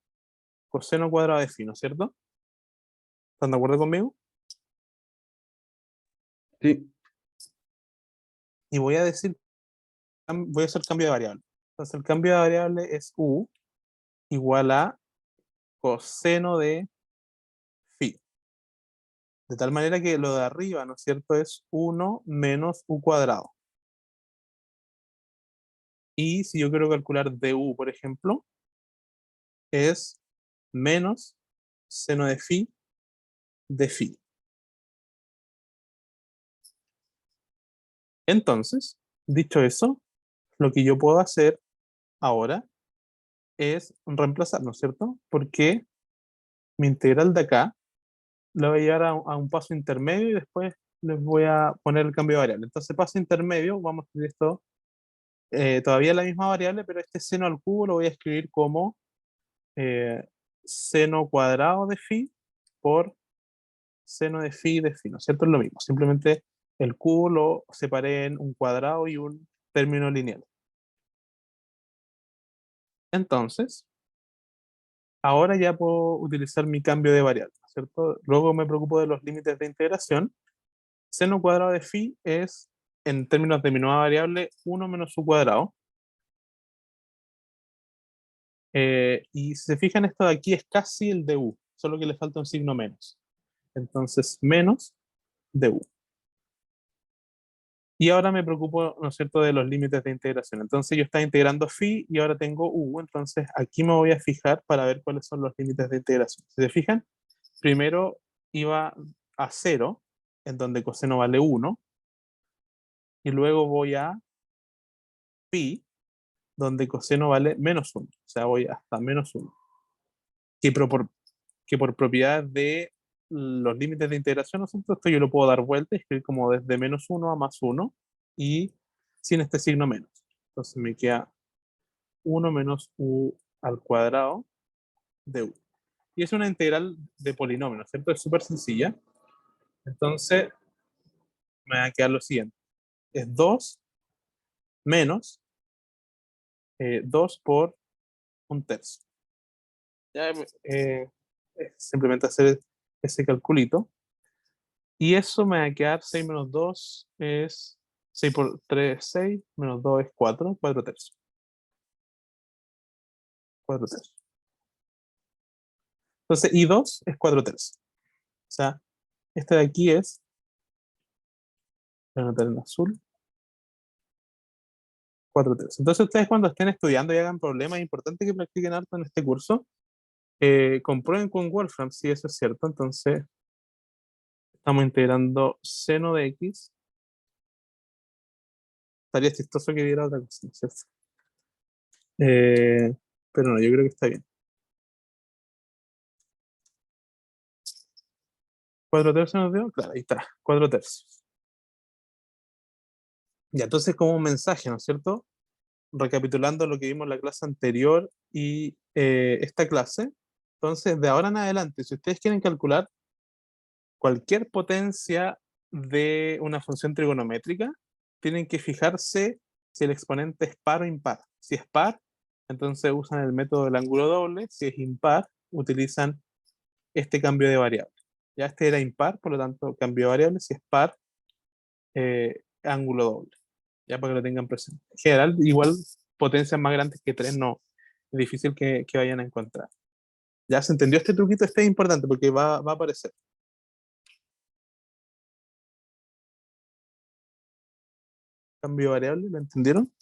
coseno cuadrado de phi, ¿no es cierto? ¿Están de acuerdo conmigo? Sí, Y voy a decir, voy a hacer cambio de variable. Entonces el cambio de variable es u igual a coseno de phi. De tal manera que lo de arriba, ¿no es cierto? Es 1 menos u cuadrado. Y si yo quiero calcular du, por ejemplo, es menos seno de phi de phi. Entonces, dicho eso, lo que yo puedo hacer ahora es reemplazar, ¿no es cierto? Porque mi integral de acá la voy a llevar a un paso intermedio y después les voy a poner el cambio de variable. Entonces, paso intermedio, vamos a escribir esto todavía la misma variable, pero este seno al cubo lo voy a escribir como seno cuadrado de phi por seno de phi, ¿no es cierto? Es lo mismo. Simplemente el cubo lo separé en un cuadrado y un términos lineales. Entonces, ahora ya puedo utilizar mi cambio de variable, ¿cierto? Luego me preocupo de los límites de integración. Seno cuadrado de phi es, en términos de mi nueva variable, 1 menos su cuadrado. Y si se fijan, esto de aquí es casi el de u, solo que le falta un signo menos. Entonces, menos de u. Y ahora me preocupo, ¿no es cierto?, de los límites de integración. Entonces yo estaba integrando phi y ahora tengo u. Entonces aquí me voy a fijar para ver cuáles son los límites de integración. Si se fijan, primero iba a 0, en donde coseno vale 1. Y luego voy a pi, donde coseno vale menos 1. O sea, voy hasta menos 1. Que por propiedad de los límites de integración, ¿no es cierto? Esto yo lo puedo dar vuelta y escribir como desde menos 1 a más 1 y sin este signo menos. Entonces me queda 1 menos u al cuadrado de u. Y es una integral de polinomio, ¿no es cierto? Es súper sencilla. Entonces me va a quedar lo siguiente. Es 2 menos 2 por 1/3. Ya, es simplemente hacer ese calculito. Y eso me va a quedar 6 menos 2 es 6 por 3 es 6, menos 2 es 4, 4 tercios. 4 tercios. Entonces, y 2 es 4 tercios. O sea, este de aquí es, voy a anotar en azul, 4 tercios. Entonces, ustedes cuando estén estudiando y hagan problemas, es importante que practiquen harto en este curso. Comprueben con Wolfram si eso es cierto. Entonces, estamos integrando seno de x. Estaría chistoso que diera otra cosa, ¿no es cierto? Pero no, yo creo que está bien. 4 tercios nos dio, claro, ahí está, 4 tercios. Ya, entonces como un mensaje, ¿no es cierto? Recapitulando lo que vimos en la clase anterior y esta clase, entonces de ahora en adelante, si ustedes quieren calcular cualquier potencia de una función trigonométrica, tienen que fijarse si el exponente es par o impar. Si es par, entonces usan el método del ángulo doble. Si es impar, utilizan este cambio de variable. Ya este era impar, por lo tanto cambio de variable. Si es par, ángulo doble. Ya para que lo tengan presente. En general, igual potencias más grandes que 3 no es difícil que vayan a encontrar. ¿Ya se entendió este truquito? Este es importante porque va a aparecer. Cambio de variable, ¿lo entendieron?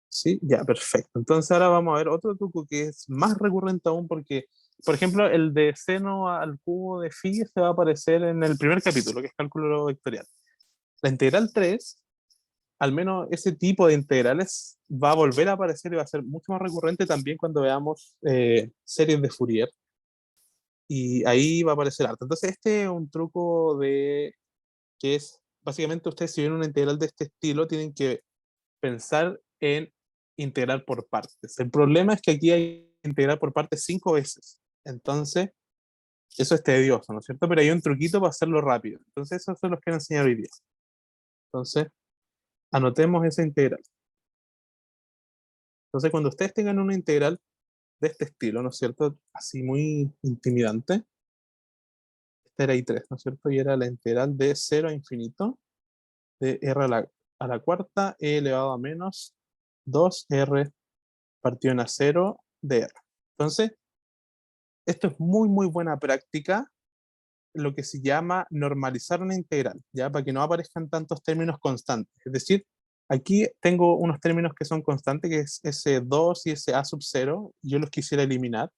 Sí, ya, perfecto. Entonces ahora vamos a ver otro truco que es más recurrente aún porque, por ejemplo, el de seno al cubo de phi se va a aparecer en el primer capítulo, que es cálculo vectorial. La integral 3, al menos ese tipo de integrales, va a volver a aparecer y va a ser mucho más recurrente también cuando veamos series de Fourier. Y ahí va a aparecer harto. Entonces este es un truco de que es, básicamente ustedes si ven una integral de este estilo, tienen que pensar en integrar por partes. El problema es que aquí hay que integrar por partes 5 veces. Entonces, eso es tedioso, ¿no es cierto? Pero hay un truquito para hacerlo rápido. Entonces, eso se los quiero enseñar hoy día. Entonces, anotemos esa integral. Entonces, cuando ustedes tengan una integral de este estilo, ¿no es cierto? Así muy intimidante. Esta era I3, ¿no es cierto? Y era la integral de 0 a infinito de r a la cuarta e elevado a menos 2r partido en a 0 de r. Entonces, esto es muy, muy buena práctica, lo que se llama normalizar una integral, ¿ya? Para que no aparezcan tantos términos constantes. Es decir, aquí tengo unos términos que son constantes, que es ese 2 y ese a sub 0, y yo los quisiera eliminar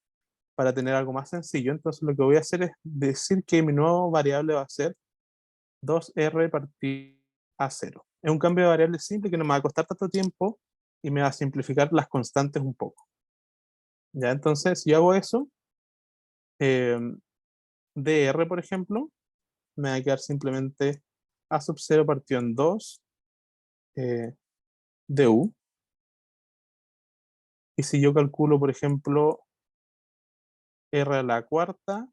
para tener algo más sencillo. Entonces, lo que voy a hacer es decir que mi nuevo variable va a ser 2r partido a 0. Es un cambio de variable simple que no me va a costar tanto tiempo y me va a simplificar las constantes un poco. ¿Ya? Entonces, si yo hago eso, dr, por ejemplo, me va a quedar simplemente a sub 0 partido en 2 du. Y si yo calculo, por ejemplo, r a la cuarta,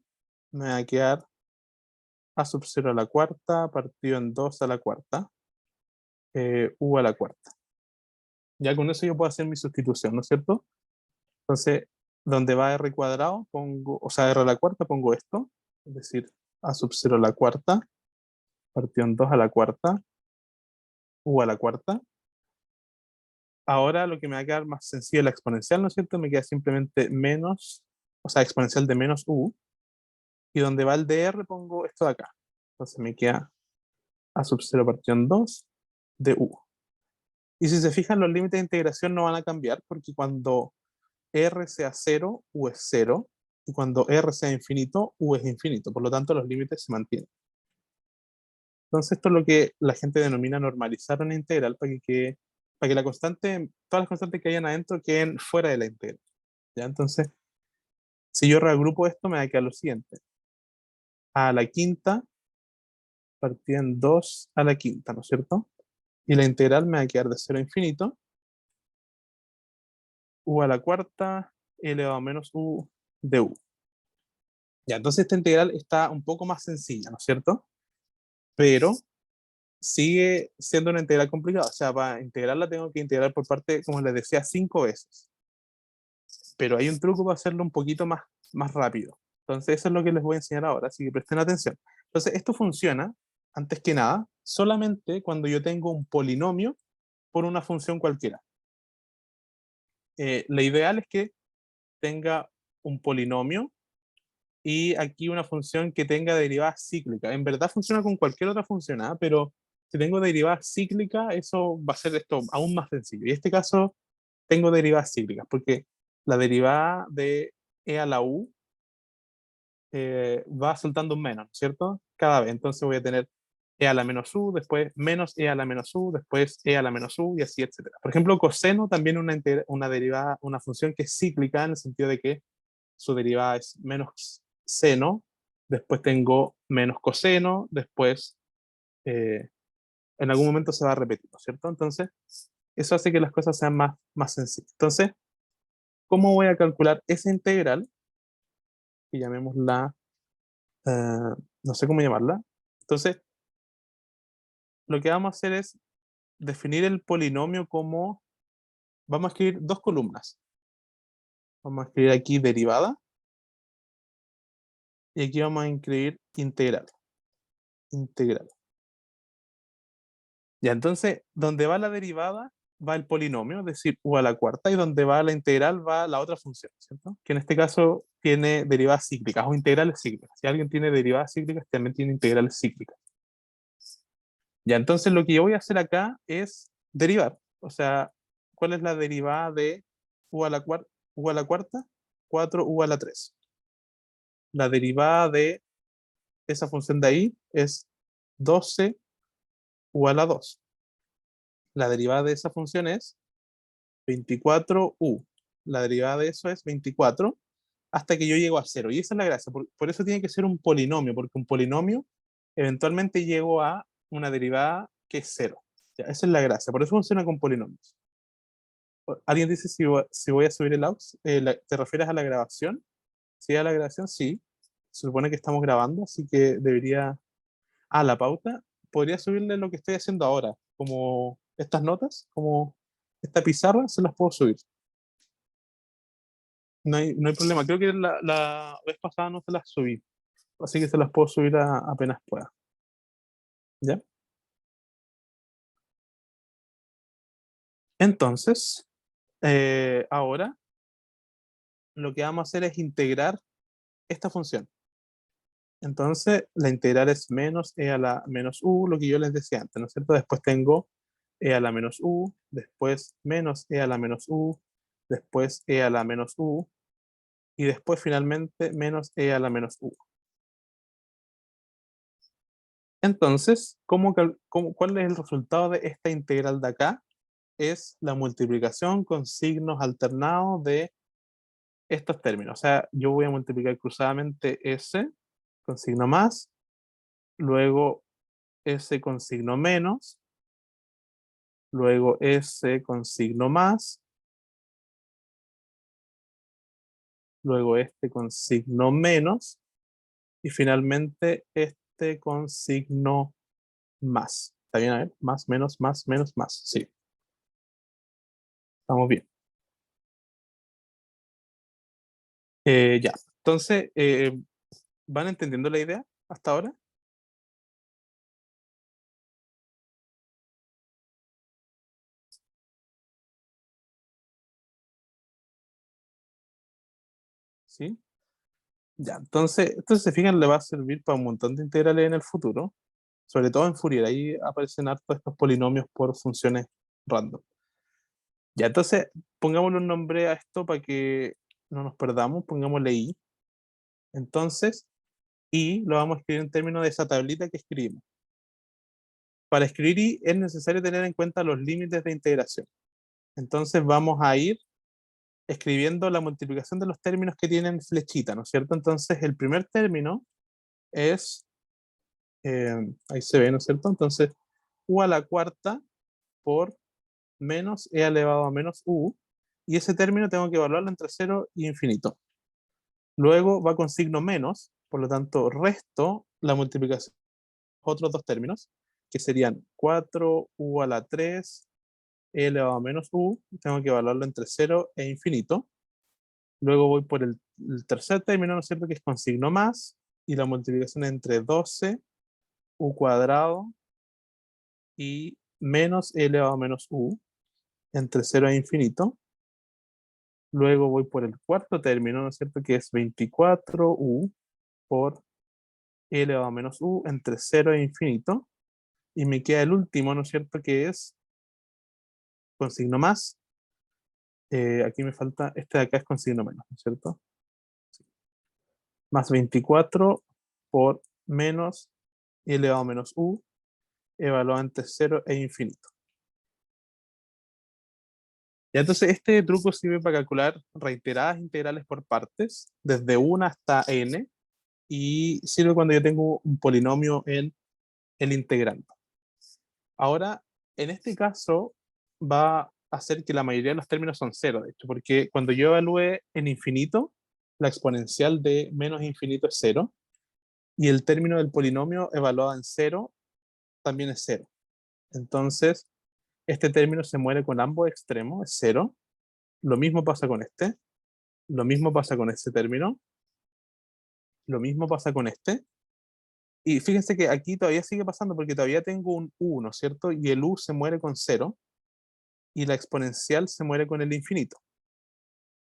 me va a quedar a sub 0 a la cuarta partido en 2 a la cuarta, u a la cuarta. Ya con eso yo puedo hacer mi sustitución, ¿no es cierto? Entonces, donde va r cuadrado, pongo, o sea, r a la cuarta, pongo esto, es decir, a sub 0 a la cuarta, partido en 2 a la cuarta, u a la cuarta. Ahora lo que me va a quedar más sencillo es la exponencial, ¿no es cierto? Me queda simplemente menos, o sea, exponencial de menos u, y donde va el dr pongo esto de acá. Entonces me queda a sub 0 partido en 2 de u. Y si se fijan, los límites de integración no van a cambiar, porque cuando r sea 0, u es 0, y cuando r sea infinito, u es infinito. Por lo tanto, los límites se mantienen. Entonces, esto es lo que la gente denomina normalizar una integral para que la constante, todas las constantes que hayan adentro queden fuera de la integral. ¿Ya? Entonces, si yo reagrupo esto, me va a quedar lo siguiente. A la quinta partida en 2 a la quinta, ¿no es cierto? Y la integral me va a quedar de 0 a infinito. U a la cuarta elevado a menos u de u. Ya, entonces esta integral está un poco más sencilla, ¿no es cierto? Pero sigue siendo una integral complicada. O sea, para integrarla tengo que integrar por parte, como les decía, 5 veces. Pero hay un truco para hacerlo un poquito más rápido. Entonces eso es lo que les voy a enseñar ahora, así que presten atención. Entonces esto funciona, antes que nada, solamente cuando yo tengo un polinomio por una función cualquiera. Lo ideal es que tenga un polinomio y aquí una función que tenga derivada cíclica. En verdad funciona con cualquier otra función, ¿ah? Pero si tengo derivada cíclica, eso va a ser esto aún más sencillo. Y en este caso tengo derivadas cíclicas, porque la derivada de e a la u va soltando un menos, ¿cierto? Cada vez. Entonces voy a tener e a la menos u, después menos e a la menos u, después e a la menos u y así, etcétera. Por ejemplo, coseno también una derivada, una función que es cíclica en el sentido de que su derivada es menos seno, después tengo menos coseno, después en algún momento se va a repetir, ¿no es cierto? Entonces, eso hace que las cosas sean más sencillas. Entonces, ¿cómo voy a calcular esa integral? Que llamémosla, no sé cómo llamarla. Entonces, lo que vamos a hacer es definir el polinomio como, vamos a escribir dos columnas. Vamos a escribir aquí derivada y aquí vamos a escribir integral. Integral. Ya, entonces, donde va la derivada va el polinomio, es decir, u a la cuarta, y donde va la integral va la otra función, ¿cierto? Que en este caso tiene derivadas cíclicas o integrales cíclicas. Si alguien tiene derivadas cíclicas, también tiene integrales cíclicas. Ya, entonces lo que yo voy a hacer acá es derivar. O sea, ¿cuál es la derivada de u a la cuarta? 4u a la 3. La derivada de esa función de ahí es 12u a la 2. La derivada de esa función es 24u. La derivada de eso es 24 hasta que yo llego a 0. Y esa es la gracia. Por eso tiene que ser un polinomio, porque un polinomio eventualmente llego a una derivada que es 0. Ya, esa es la gracia. Por eso funciona con polinomios. ¿Alguien dice si voy a subir el aux? ¿Te refieres a la grabación? ¿Sí a la grabación? Sí. Se supone que estamos grabando, así que debería... Ah, la pauta. Podría subirle lo que estoy haciendo ahora, como estas notas, como esta pizarra, se las puedo subir. No hay problema. Creo que la vez pasada no se las subí, así que se las puedo subir apenas pueda. ¿Ya? Entonces, ahora lo que vamos a hacer es integrar esta función. Entonces, la integral es menos e a la menos u, lo que yo les decía antes, ¿no es cierto? Después tengo e a la menos u, después menos e a la menos u, después e a la menos u, y después finalmente menos e a la menos u. Entonces, ¿cuál es el resultado de esta integral de acá? Es la multiplicación con signos alternados de estos términos. O sea, yo voy a multiplicar cruzadamente S con signo más, luego S con signo menos, luego S con signo más, luego este con signo menos, y finalmente este con signo más. ¿Está bien? A ver, más, menos, más, menos, más. Sí, estamos bien. Ya, entonces, ¿van entendiendo la idea hasta ahora? ¿Sí? Ya, entonces se fijan, le va a servir para un montón de integrales en el futuro, sobre todo en Fourier. Ahí aparecen hartos estos polinomios por funciones random. Ya, entonces, pongámosle un nombre a esto para que no nos perdamos, pongámosle I. Entonces, I lo vamos a escribir en términos de esa tablita que escribimos. Para escribir I es necesario tener en cuenta los límites de integración. Entonces vamos a ir escribiendo la multiplicación de los términos que tienen flechita, ¿no es cierto? Entonces el primer término es, ahí se ve, ¿no es cierto? Entonces U a la cuarta por menos E elevado a menos U, y ese término tengo que evaluarlo entre 0 y infinito. Luego va con signo menos, por lo tanto resto la multiplicación de los otros dos términos, que serían 4U a la 3, E elevado a menos U, tengo que evaluarlo entre 0 e infinito. Luego voy por el tercer término, ¿no es cierto?, que es con signo más, y la multiplicación entre 12, U cuadrado, y menos E elevado a menos U, entre 0 e infinito. Luego voy por el cuarto término, ¿no es cierto?, que es 24U por E elevado a menos U, entre 0 e infinito. Y me queda el último, ¿no es cierto?, que es con signo más. Aquí me falta, este de acá es con signo menos, ¿no es cierto? Más 24 por menos E elevado a menos U, evaluado entre 0 e infinito. Ya, entonces este truco sirve para calcular reiteradas integrales por partes, desde 1 hasta n, y sirve cuando yo tengo un polinomio en el integrando. Ahora, en este caso, va a hacer que la mayoría de los términos son 0, de hecho, porque cuando yo evalúe en infinito, la exponencial de menos infinito es 0, y el término del polinomio evaluado en 0 también es 0. Entonces, este término se muere con ambos extremos, es 0. Lo mismo pasa con este, lo mismo pasa con este término, lo mismo pasa con este. Y fíjense que aquí todavía sigue pasando porque todavía tengo un u, ¿no es cierto? Y el u se muere con 0 y la exponencial se muere con el infinito.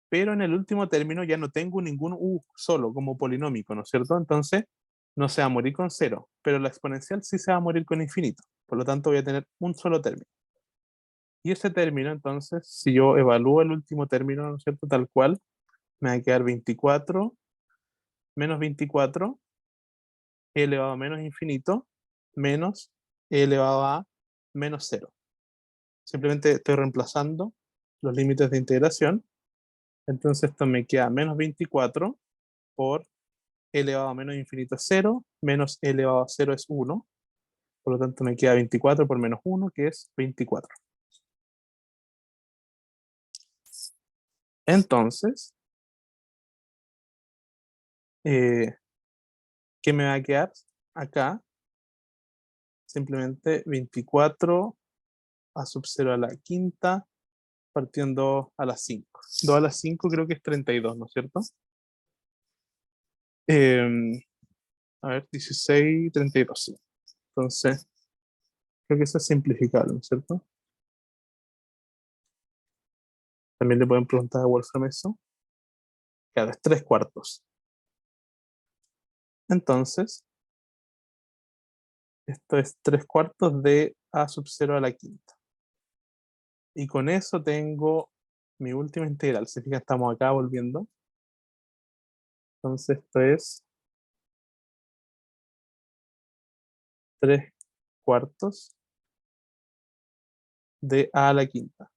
Pero en el último término ya no tengo ningún u solo como polinómico, ¿no es cierto? Entonces no se va a morir con 0, pero la exponencial sí se va a morir con infinito. Por lo tanto voy a tener un solo término. Y ese término, entonces, si yo evalúo el último término, ¿no es cierto? Tal cual, me va a quedar 24 menos 24 e elevado a menos infinito menos e elevado a menos 0. Simplemente estoy reemplazando los límites de integración. Entonces esto me queda menos 24 por e elevado a menos infinito es 0, menos e elevado a 0 es 1. Por lo tanto me queda 24 por menos 1, que es 24. Entonces, ¿qué me va a quedar acá? Simplemente 24 a sub 0 a la quinta, partiendo a las 5. 2 a las 5 creo que es 32, ¿no es cierto? A ver, 16, 32, sí. Entonces, creo que eso es simplificable, ¿no es cierto? También le pueden preguntar a Wolfram eso. Claro, es 3 cuartos. Entonces, esto es 3 cuartos de a sub 0 a la quinta. Y con eso tengo mi última integral. Se fijan, estamos acá volviendo. Entonces, esto es 3 cuartos de a la quinta.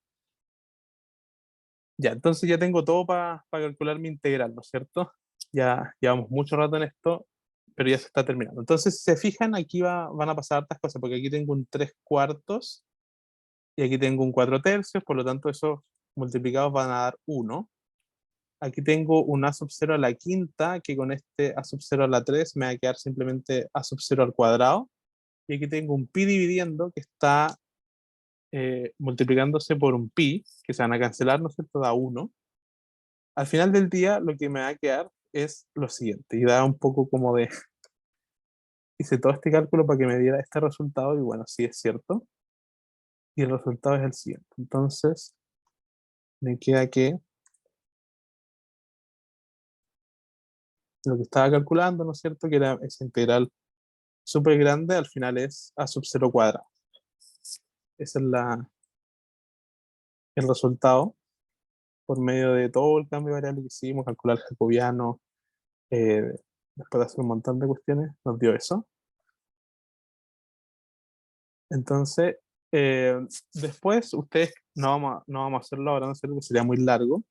Ya, entonces ya tengo todo para calcular mi integral, ¿no es cierto? Ya llevamos mucho rato en esto, pero ya se está terminando. Entonces, si se fijan, aquí van a pasar hartas cosas, porque aquí tengo un 3 cuartos y aquí tengo un 4 tercios, por lo tanto esos multiplicados van a dar 1. Aquí tengo un a sub 0 a la quinta, que con este a sub 0 a la 3 me va a quedar simplemente a sub 0 al cuadrado. Y aquí tengo un pi dividiendo que está multiplicándose por un pi, que se van a cancelar, ¿no es cierto? Da 1. Al final del día, lo que me va a quedar es lo siguiente, y da un poco como de... Hice todo este cálculo para que me diera este resultado, y bueno, sí es cierto. Y el resultado es el siguiente. Entonces, me queda que lo que estaba calculando, ¿no es cierto? Que era esa integral súper grande, al final es a sub 0 cuadrado. Ese es el resultado por medio de todo el cambio de variable que hicimos, calcular el jacobiano, eh, después de hacer un montón de cuestiones, nos dio eso. Entonces, eh, después ustedes, no vamos a hacerlo ahora, ¿no es cierto? Que sería muy largo.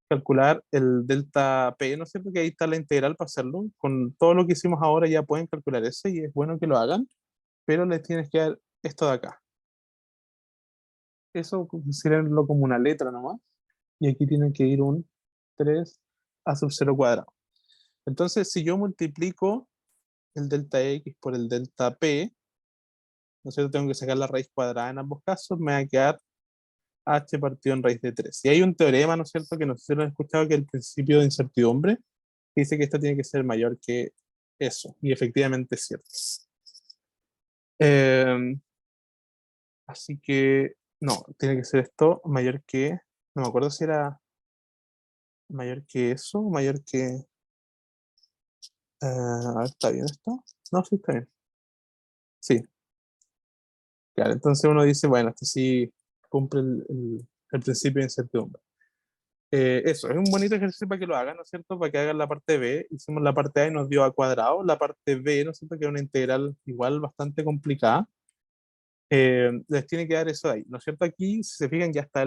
Calcular el delta P, ¿no es cierto? Que ahí está la integral para hacerlo. Con todo lo que hicimos ahora ya pueden calcular eso y es bueno que lo hagan, pero les tienes que dar esto de acá. Eso considérenlo como una letra nomás. Y aquí tiene que ir un 3 a sub 0 cuadrado. Entonces, si yo multiplico el delta X por el delta P, ¿no es cierto? Tengo que sacar la raíz cuadrada en ambos casos, me va a quedar h partido en raíz de 3. Y hay un teorema, ¿no es cierto?, que no sé si lo han escuchado, que es el principio de incertidumbre, que dice que esto tiene que ser mayor que eso. Y efectivamente es cierto. Eh, así que, no, tiene que ser esto mayor que, no me acuerdo si era mayor que eso, o mayor que, a ver, ¿está bien esto? No, sí, está bien. Sí, claro. Entonces uno dice, bueno, esto sí cumple el principio de incertidumbre. Eso, es un bonito ejercicio para que lo hagan, ¿no es cierto? Para que hagan la parte B. Hicimos la parte A y nos dio a cuadrado. La parte B, ¿no es cierto? Que es una integral igual bastante complicada. Les tiene que dar eso de ahí, ¿no es cierto? Aquí, si se fijan, ya está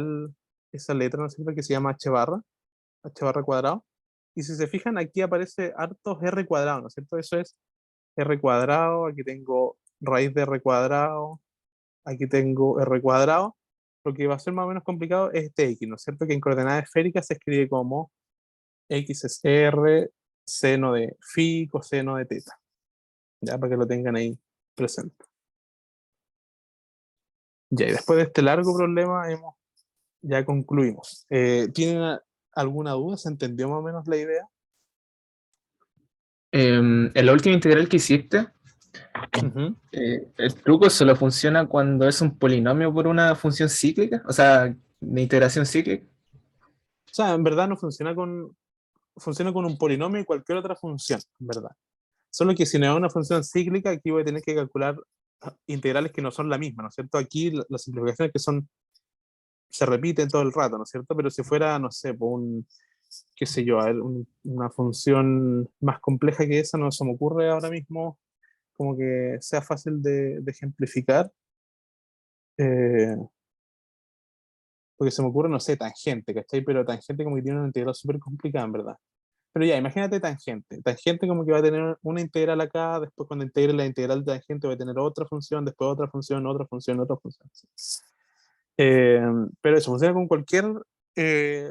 esa letra, ¿no es cierto? Que se llama h barra cuadrado. Y si se fijan, aquí aparece hartos r cuadrado, ¿no es cierto? Eso es r cuadrado, aquí tengo raíz de r cuadrado, aquí tengo r cuadrado. Lo que va a ser más o menos complicado es este x, ¿no es cierto? Que en coordenadas esféricas se escribe como x es r, seno de phi, coseno de teta. Ya, para que lo tengan ahí presente. Ya, y después de este largo problema ya concluimos. ¿Tienen alguna duda? ¿Se entendió más o menos la idea? En la última integral que hiciste, Ujú. el truco solo funciona cuando es un polinomio por una función cíclica, o sea, de integración cíclica. O sea, en verdad no funciona con un polinomio y cualquier otra función, en verdad. Solo que si no es una función cíclica, aquí voy a tener que calcular integrales que no son la misma, ¿no es cierto? Aquí las simplificaciones que son, se repiten todo el rato, ¿no es cierto? Pero si fuera, no sé, por qué sé yo, a ver, una función más compleja que esa, no se me ocurre ahora mismo como que sea fácil de ejemplificar. Eh, porque se me ocurre, no sé, tangente, ¿cachai? Pero tangente como que tiene una integral súper complicada, en verdad. Pero ya, imagínate tangente. Tangente como que va a tener una integral acá, después cuando integre la integral de tangente va a tener otra función, después otra función, otra función, otra función. Eh, pero eso funciona con cualquier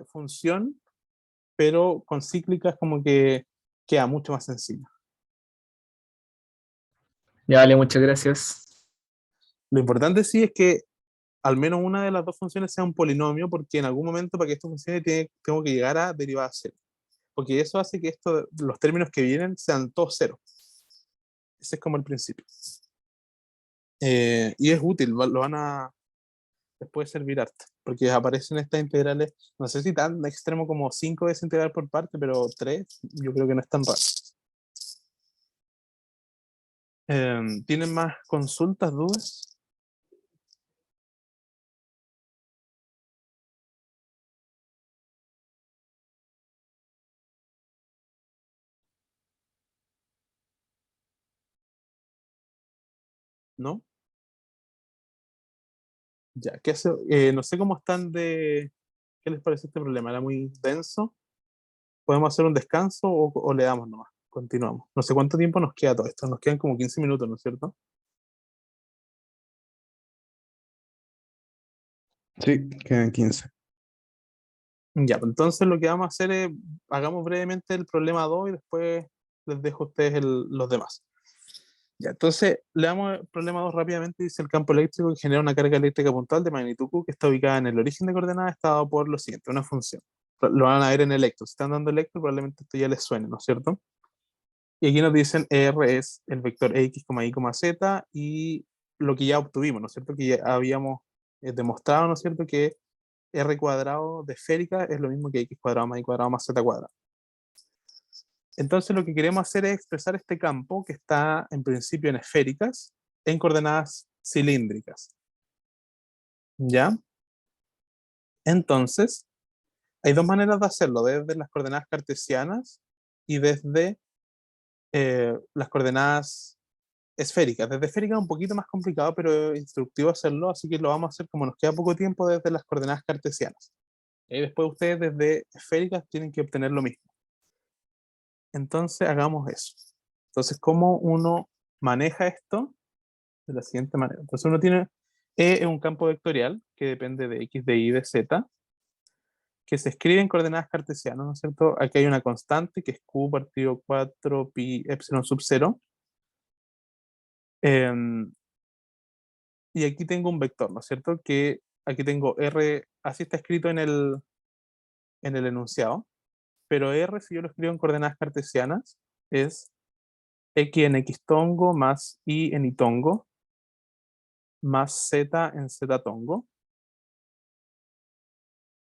función, pero con cíclicas como que queda mucho más sencillo. Ya, vale, muchas gracias. Lo importante sí es que al menos una de las dos funciones sea un polinomio, porque en algún momento para que esto funcione tengo que llegar a derivada cero. Porque eso hace que los términos que vienen sean todos cero. Ese es como el principio. Y es útil, lo van a después servir harto, porque aparecen estas integrales, no sé si tan extremo como 5 veces integral por parte, pero 3 yo creo que no es tan raro. ¿Tienen más consultas, dudas? ¿No? Ya, ¿qué hace? No sé cómo están de... ¿Qué les parece este problema? ¿Era muy denso? ¿Podemos hacer un descanso o le damos nomás? Continuamos. No sé cuánto tiempo nos queda todo esto. Nos quedan como 15 minutos, ¿no es cierto? Sí, quedan 15. Ya, pues entonces lo que vamos a hacer es, hagamos brevemente el problema 2 y después les dejo a ustedes los demás. Ya, entonces le damos el problema 2 rápidamente. Dice: el campo eléctrico que genera una carga eléctrica puntual de magnitud Q que está ubicada en el origen de coordenadas está dado por lo siguiente, una función. Lo van a ver en electro. Si están dando electro, probablemente esto ya les suene, ¿no es cierto? Y aquí nos dicen R es el vector X, Y, Z, y lo que ya obtuvimos, ¿no es cierto? Que ya habíamos demostrado, ¿no es cierto? Que R cuadrado de esférica es lo mismo que X cuadrado más Y cuadrado más Z cuadrado. Entonces lo que queremos hacer es expresar este campo que está en principio en esféricas en coordenadas cilíndricas. ¿Ya? Entonces, hay dos maneras de hacerlo, desde las coordenadas cartesianas y desde las coordenadas esféricas. Desde esféricas es un poquito más complicado, pero es instructivo hacerlo, así que lo vamos a hacer como nos queda poco tiempo desde las coordenadas cartesianas. Y después ustedes desde esféricas tienen que obtener lo mismo. Entonces hagamos eso. Entonces, ¿cómo uno maneja esto? De la siguiente manera. Entonces uno tiene E es un campo vectorial que depende de X, de Y, de Z, que se escribe en coordenadas cartesianas, ¿no es cierto? Aquí hay una constante que es Q partido 4 pi epsilon sub 0. Y aquí tengo un vector, ¿no es cierto? Que aquí tengo R, así está escrito en el enunciado, pero R, si yo lo escribo en coordenadas cartesianas, es X en X tongo más Y en Y tongo más Z en Z tongo.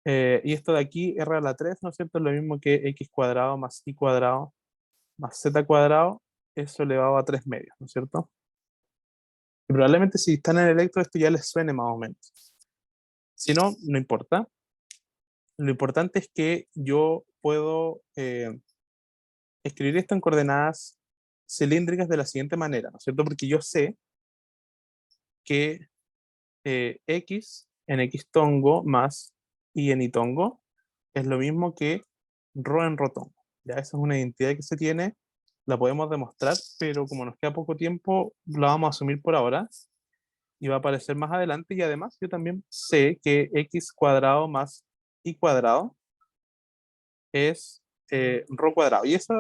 Y esto de aquí, R a la 3, ¿no es cierto? Es lo mismo que X cuadrado más Y cuadrado más Z cuadrado, eso elevado a 3 medios, ¿no es cierto? Y probablemente si están en electro esto ya les suene más o menos. Si no, no importa. Lo importante es que yo puedo escribir esto en coordenadas cilíndricas de la siguiente manera, ¿no es cierto? Porque yo sé que X en X tongo más Y en Y tongo es lo mismo que Rho en Rho tongo. Ya esa es una identidad que se tiene, la podemos demostrar, pero como nos queda poco tiempo, la vamos a asumir por ahora y va a aparecer más adelante. Y además yo también sé que X cuadrado más Y cuadrado es Rho cuadrado. Y eso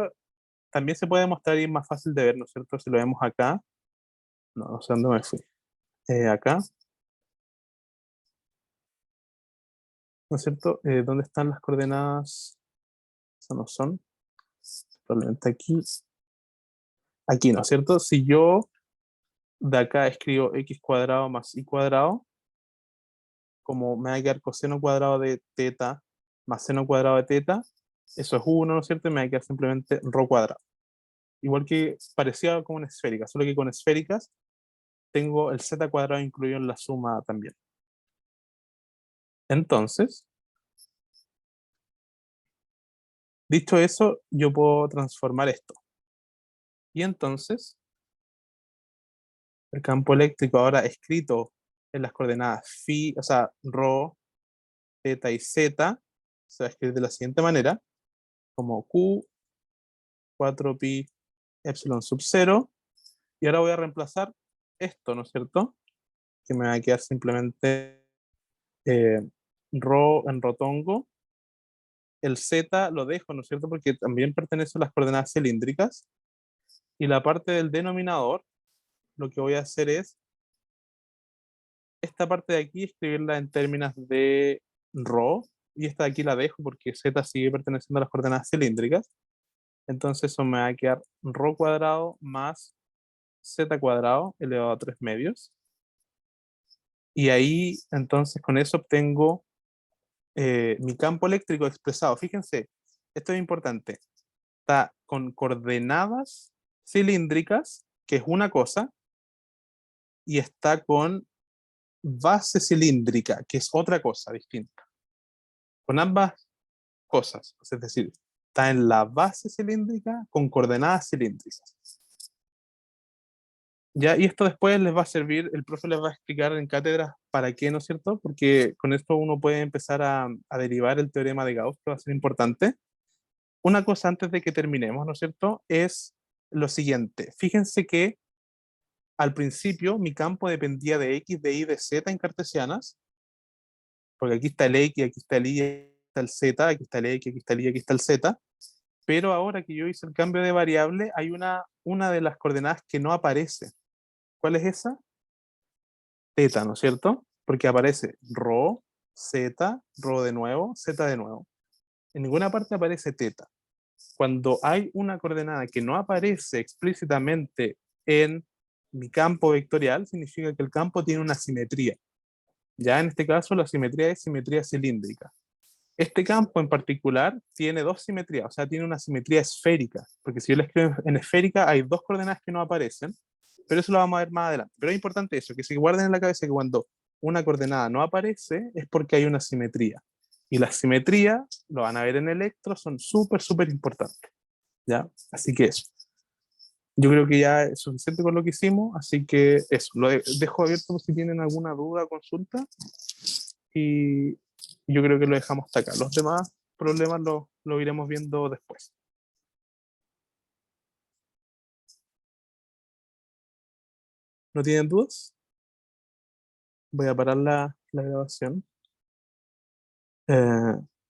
también se puede demostrar y es más fácil de ver, ¿no es cierto? Si lo vemos acá, no sé dónde me fui. Acá, ¿no es cierto? ¿Dónde están las coordenadas? Esas no son. Probablemente aquí. Aquí, ¿no es cierto? Si yo de acá escribo X cuadrado más Y cuadrado, como me va a quedar coseno cuadrado de teta más seno cuadrado de teta, eso es 1, ¿no es cierto? Y me va a quedar simplemente Rho cuadrado. Igual que parecía con una esférica, solo que con esféricas tengo el Z cuadrado incluido en la suma también. Entonces, dicho eso, yo puedo transformar esto. Y entonces, el campo eléctrico ahora escrito en las coordenadas phi, o sea, rho, θ y z, se va a escribir de la siguiente manera, como Q, 4 pi epsilon sub 0. Y ahora voy a reemplazar esto, ¿no es cierto? Que me va a quedar simplemente rho en rotongo. El z lo dejo, ¿no es cierto? Porque también pertenece a las coordenadas cilíndricas. Y la parte del denominador, lo que voy a hacer es esta parte de aquí escribirla en términos de rho, y esta de aquí la dejo porque z sigue perteneciendo a las coordenadas cilíndricas. Entonces eso me va a quedar rho cuadrado más z cuadrado elevado a 3 medios. Y ahí entonces con eso obtengo mi campo eléctrico expresado. Fíjense, esto es importante. Está con coordenadas cilíndricas, que es una cosa, y está con base cilíndrica, que es otra cosa distinta. Con ambas cosas, es decir, está en la base cilíndrica con coordenadas cilíndricas. Ya, y esto después les va a servir, el profe les va a explicar en cátedras para qué, ¿no es cierto? Porque con esto uno puede empezar a derivar el teorema de Gauss, que va a ser importante. Una cosa antes de que terminemos, ¿no es cierto? Es lo siguiente. Fíjense que al principio mi campo dependía de X, de Y, de Z en cartesianas, porque aquí está el X, aquí está el Y, está el z, aquí está el x, aquí está el y, aquí está el z, pero ahora que yo hice el cambio de variable, hay una de las coordenadas que no aparece. ¿Cuál es esa? Teta, ¿no es cierto? Porque aparece rho, z, rho de nuevo, z de nuevo. En ninguna parte aparece teta. Cuando hay una coordenada que no aparece explícitamente en mi campo vectorial, significa que el campo tiene una simetría. Ya en este caso la simetría es simetría cilíndrica. Este campo en particular tiene dos simetrías, o sea, tiene una simetría esférica, porque si yo la escribo en esférica hay dos coordenadas que no aparecen, pero eso lo vamos a ver más adelante. Pero es importante eso, que se guarden en la cabeza que cuando una coordenada no aparece es porque hay una simetría. Y las simetrías, lo van a ver en Electro, son súper, súper importantes. ¿Ya? Así que eso. Yo creo que ya es suficiente con lo que hicimos, así que eso, lo dejo abierto por si tienen alguna duda o consulta. Y yo creo que lo dejamos hasta acá. Los demás problemas lo iremos viendo después. ¿No tienen dudas? Voy a parar la grabación.